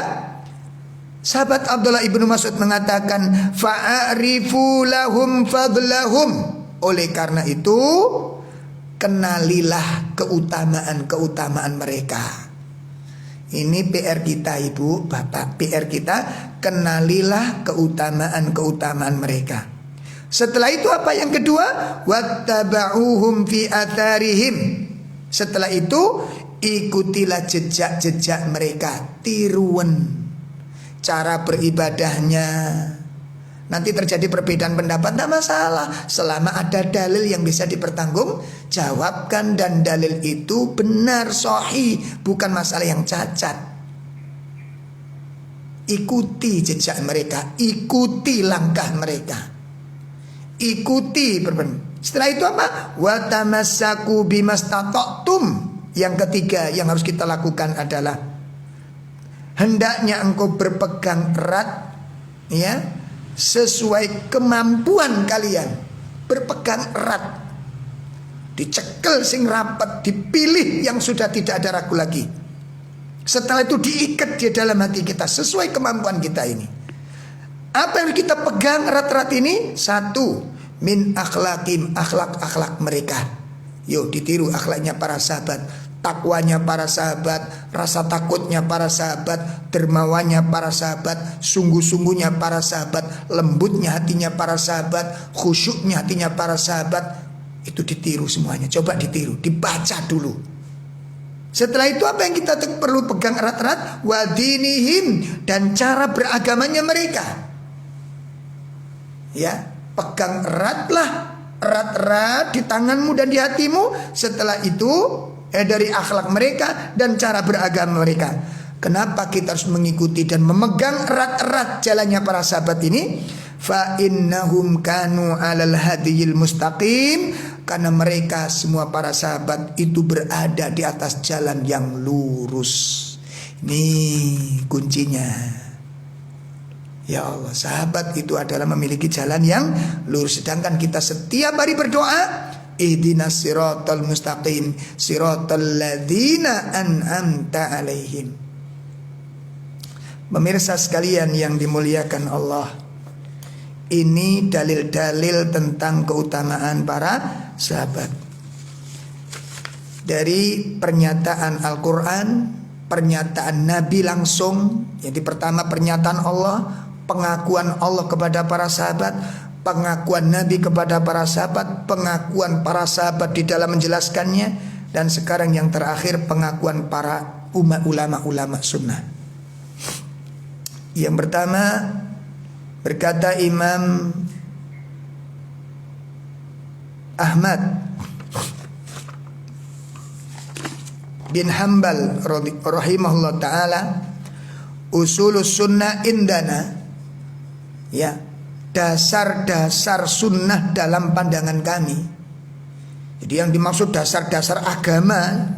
Sahabat Abdullah ibnu Mas'ud mengatakan, fa'arifu lahum fadlahum. Oleh karena itu, kenalilah keutamaan-keutamaan mereka. Ini PR kita ibu, bapak, PR kita, kenalilah keutamaan-keutamaan mereka. Setelah itu apa yang kedua? Wattaba'uhum fi atharihim. Setelah itu, ikutilah jejak-jejak mereka, tiruan cara beribadahnya. Nanti terjadi perbedaan pendapat, tidak masalah, selama ada dalil yang bisa dipertanggungjawabkan dan dalil itu benar, sahih, bukan masalah yang cacat. Ikuti jejak mereka, ikuti langkah mereka, ikuti setelah itu apa? Wa tamassaku bimastata'tum. Yang ketiga yang harus kita lakukan adalah hendaknya engkau berpegang erat, ya, sesuai kemampuan kalian. Berpegang erat, dicekel sing rapat, dipilih yang sudah tidak ada ragu lagi. Setelah itu diikat di dalam hati kita sesuai kemampuan kita ini. Apa yang kita pegang erat-erat ini? Satu, min akhlaqim, akhlak-akhlak mereka. Yuk ditiru akhlaknya para sahabat, takwanya para sahabat, rasa takutnya para sahabat, dermawannya para sahabat, sungguh-sungguhnya para sahabat, lembutnya hatinya para sahabat, khusyuknya hatinya para sahabat. Itu ditiru semuanya. Coba ditiru, dibaca dulu. Setelah itu apa yang kita perlu pegang erat-erat? Wadinihim, dan cara beragamanya mereka. Ya, pegang eratlah, erat-erat di tanganmu dan di hatimu. Setelah itu dari akhlak mereka dan cara beragama mereka. Kenapa kita harus mengikuti dan memegang erat-erat jalannya para sahabat ini? Fa innahum kanu 'alal hadiyil mustaqim. Karena mereka semua para sahabat itu berada di atas jalan yang lurus. Ini kuncinya. Ya Allah, sahabat itu adalah memiliki jalan yang lurus. Sedangkan kita setiap hari berdoa, ihdinas siratal mustaqim, siratal ladzina an'amta alaihim. Pemirsa sekalian yang dimuliakan Allah, ini dalil-dalil tentang keutamaan para sahabat. Dari pernyataan Al-Quran, pernyataan Nabi langsung. Jadi pertama pernyataan Allah, pengakuan Allah kepada para sahabat, pengakuan Nabi kepada para sahabat, pengakuan para sahabat di dalam menjelaskannya, dan sekarang yang terakhir pengakuan para ulama-ulama sunnah. Yang pertama, berkata Imam Ahmad bin Hanbal rahimahullah ta'ala, usulus sunnah indana, ya, dasar-dasar sunnah dalam pandangan kami. Jadi yang dimaksud dasar-dasar agama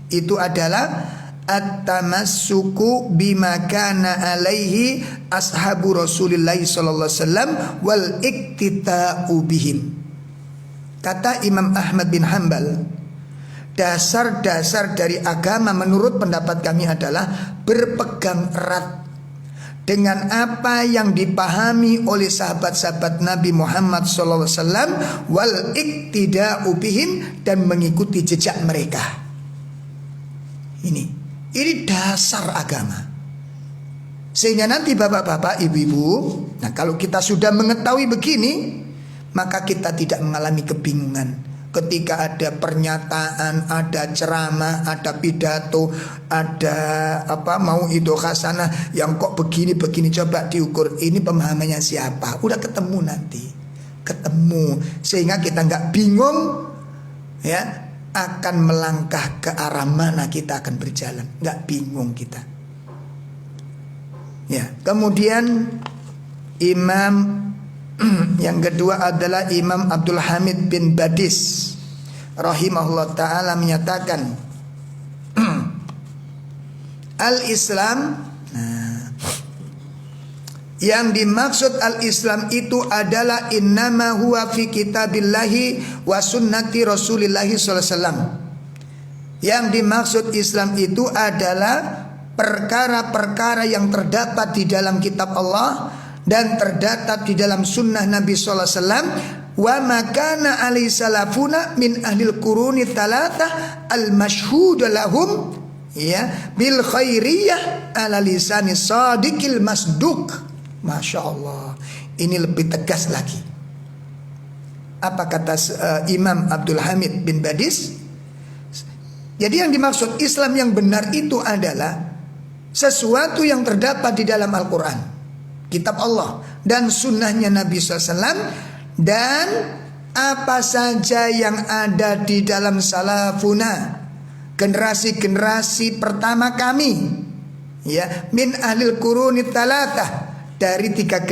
itu adalah at-tamassuku bima kana alaihi ashabu Rasulillah sallallahu alaihi wasallam wal iktita'u bihim. Kata Imam Ahmad bin Hanbal, dasar-dasar dari agama menurut pendapat kami adalah berpegang erat dengan apa yang dipahami oleh sahabat-sahabat Nabi Muhammad sallallahu alaihi wasallam wal iktida'u bihim, dan mengikuti jejak mereka. Ini dasar agama. Sehingga nanti bapak-bapak, ibu-ibu, nah kalau kita sudah mengetahui begini, maka kita tidak mengalami kebingungan ketika ada pernyataan, ada ceramah, ada pidato, ada mau itu khasanah yang kok begini-begini. Coba diukur, ini pemahamannya siapa? Udah ketemu nanti, ketemu, sehingga kita nggak bingung, ya, akan melangkah ke arah mana kita akan berjalan, nggak bingung kita. Ya, kemudian imam yang kedua adalah Imam Abdul Hamid bin Badis rahimahullah ta'ala menyatakan al-Islam, yang dimaksud al-Islam itu adalah innama huwa fi kitabillahi wa sunnati rasulillahi sallallahu alaihi wasallam. Yang dimaksud Islam itu adalah perkara-perkara yang terdapat di dalam kitab Allah dan terdapat di dalam sunnah Nabi sallallahu alaihi wasallam. Wa makana alaihi salafuna min ahlil quruni talatah al-mashhud lahum, ya, bil khairiyah ala lisani sadiqil masduq. Masya Allah, ini lebih tegas lagi. Apa kata Imam Abdul Hamid bin Badis? Jadi yang dimaksud Islam yang benar itu adalah sesuatu yang terdapat di dalam Al-Quran, kitab Allah, dan sunnahnya Nabi SAW, dan apa saja yang ada di dalam salafuna, generasi-generasi pertama kami, ya, min ahlil quruni talatah, dari tiga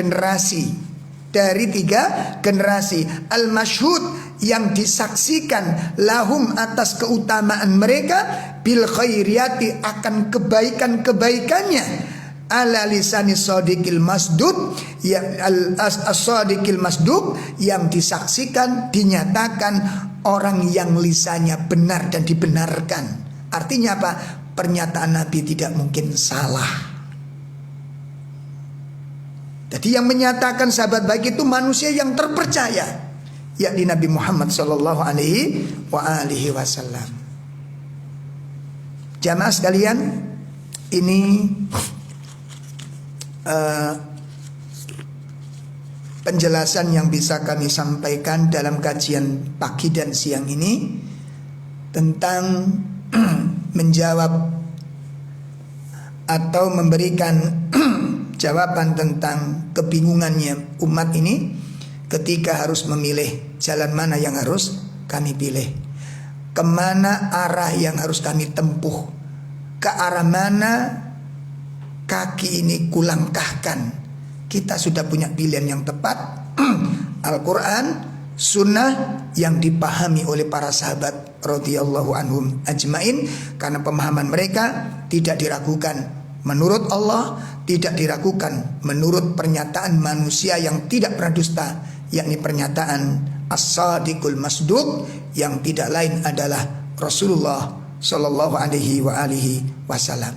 generasi al-masyhud, yang disaksikan lahum atas keutamaan mereka, bil khairiyati, akan kebaikan-kebaikannya, ala lisani sadiqil masdud, ya, as-sadiqil masdud, yang disaksikan, dinyatakan orang yang lisannya benar dan dibenarkan. Artinya apa? Pernyataan Nabi tidak mungkin salah. Jadi yang menyatakan sahabat baik itu manusia yang terpercaya, yakni Nabi Muhammad sallallahu alaihi wasallam. Jamaah sekalian, ini penjelasan yang bisa kami sampaikan dalam kajian pagi dan siang ini tentang menjawab atau memberikan jawaban tentang kebingungannya umat ini ketika harus memilih jalan mana yang harus kami pilih, kemana arah yang harus kami tempuh, ke arah mana kaki ini kulangkahkan. Kita sudah punya pilihan yang tepat, Al-Quran, sunnah yang dipahami oleh para sahabat radhiyallahu anhum ajmain, karena pemahaman mereka tidak diragukan menurut Allah, tidak diragukan menurut pernyataan manusia yang tidak pernah dusta, yakni pernyataan as-sadiqul masduq, yang tidak lain adalah Rasulullah sallallahu alaihi wasallam.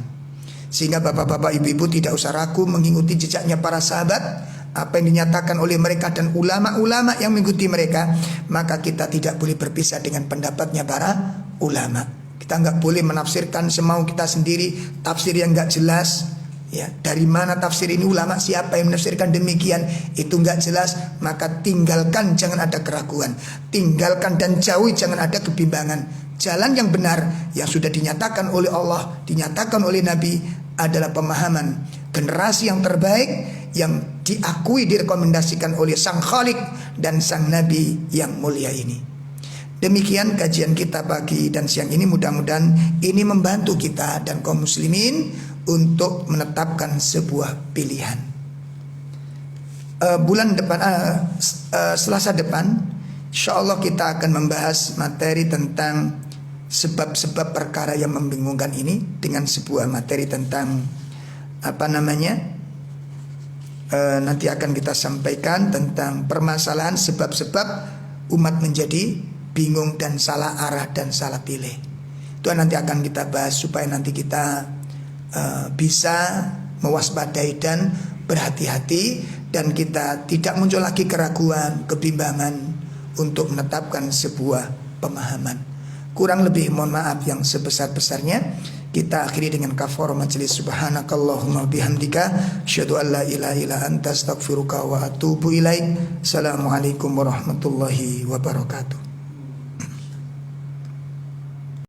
Sehingga bapak-bapak, ibu-ibu tidak usah ragu mengikuti jejaknya para sahabat, apa yang dinyatakan oleh mereka dan ulama-ulama yang mengikuti mereka. Maka kita tidak boleh berpisah dengan pendapatnya para ulama. Kita nggak boleh menafsirkan semau kita sendiri, tafsir yang nggak jelas. Ya, dari mana tafsir ini, ulama siapa yang menafsirkan demikian, itu nggak jelas. Maka tinggalkan, jangan ada keraguan. Tinggalkan dan jauhi, jangan ada kebimbangan. Jalan yang benar yang sudah dinyatakan oleh Allah, dinyatakan oleh Nabi, adalah pemahaman generasi yang terbaik, yang diakui, direkomendasikan oleh Sang Khalik dan Sang Nabi yang mulia ini. Demikian kajian kita pagi dan siang ini. Mudah-mudahan ini membantu kita dan kaum muslimin untuk menetapkan sebuah pilihan. bulan depan, Selasa depan, insya Allah kita akan membahas materi tentang sebab-sebab perkara yang membingungkan ini dengan sebuah materi tentang nanti akan kita sampaikan tentang permasalahan sebab-sebab umat menjadi bingung dan salah arah dan salah pilih. Itu nanti akan kita bahas supaya nanti kita bisa mewaspadai dan berhati-hati, dan kita tidak muncul lagi keraguan, kebimbangan untuk menetapkan sebuah pemahaman. Kurang lebih mohon maaf yang sebesar-besarnya. Kita akhiri dengan kafarah majelis. Subhanakallahumma bihamdika asyhadu an la ilaha illa anta astaghfiruka wa atubu ilaik. Assalamualaikum warahmatullahi wabarakatuh.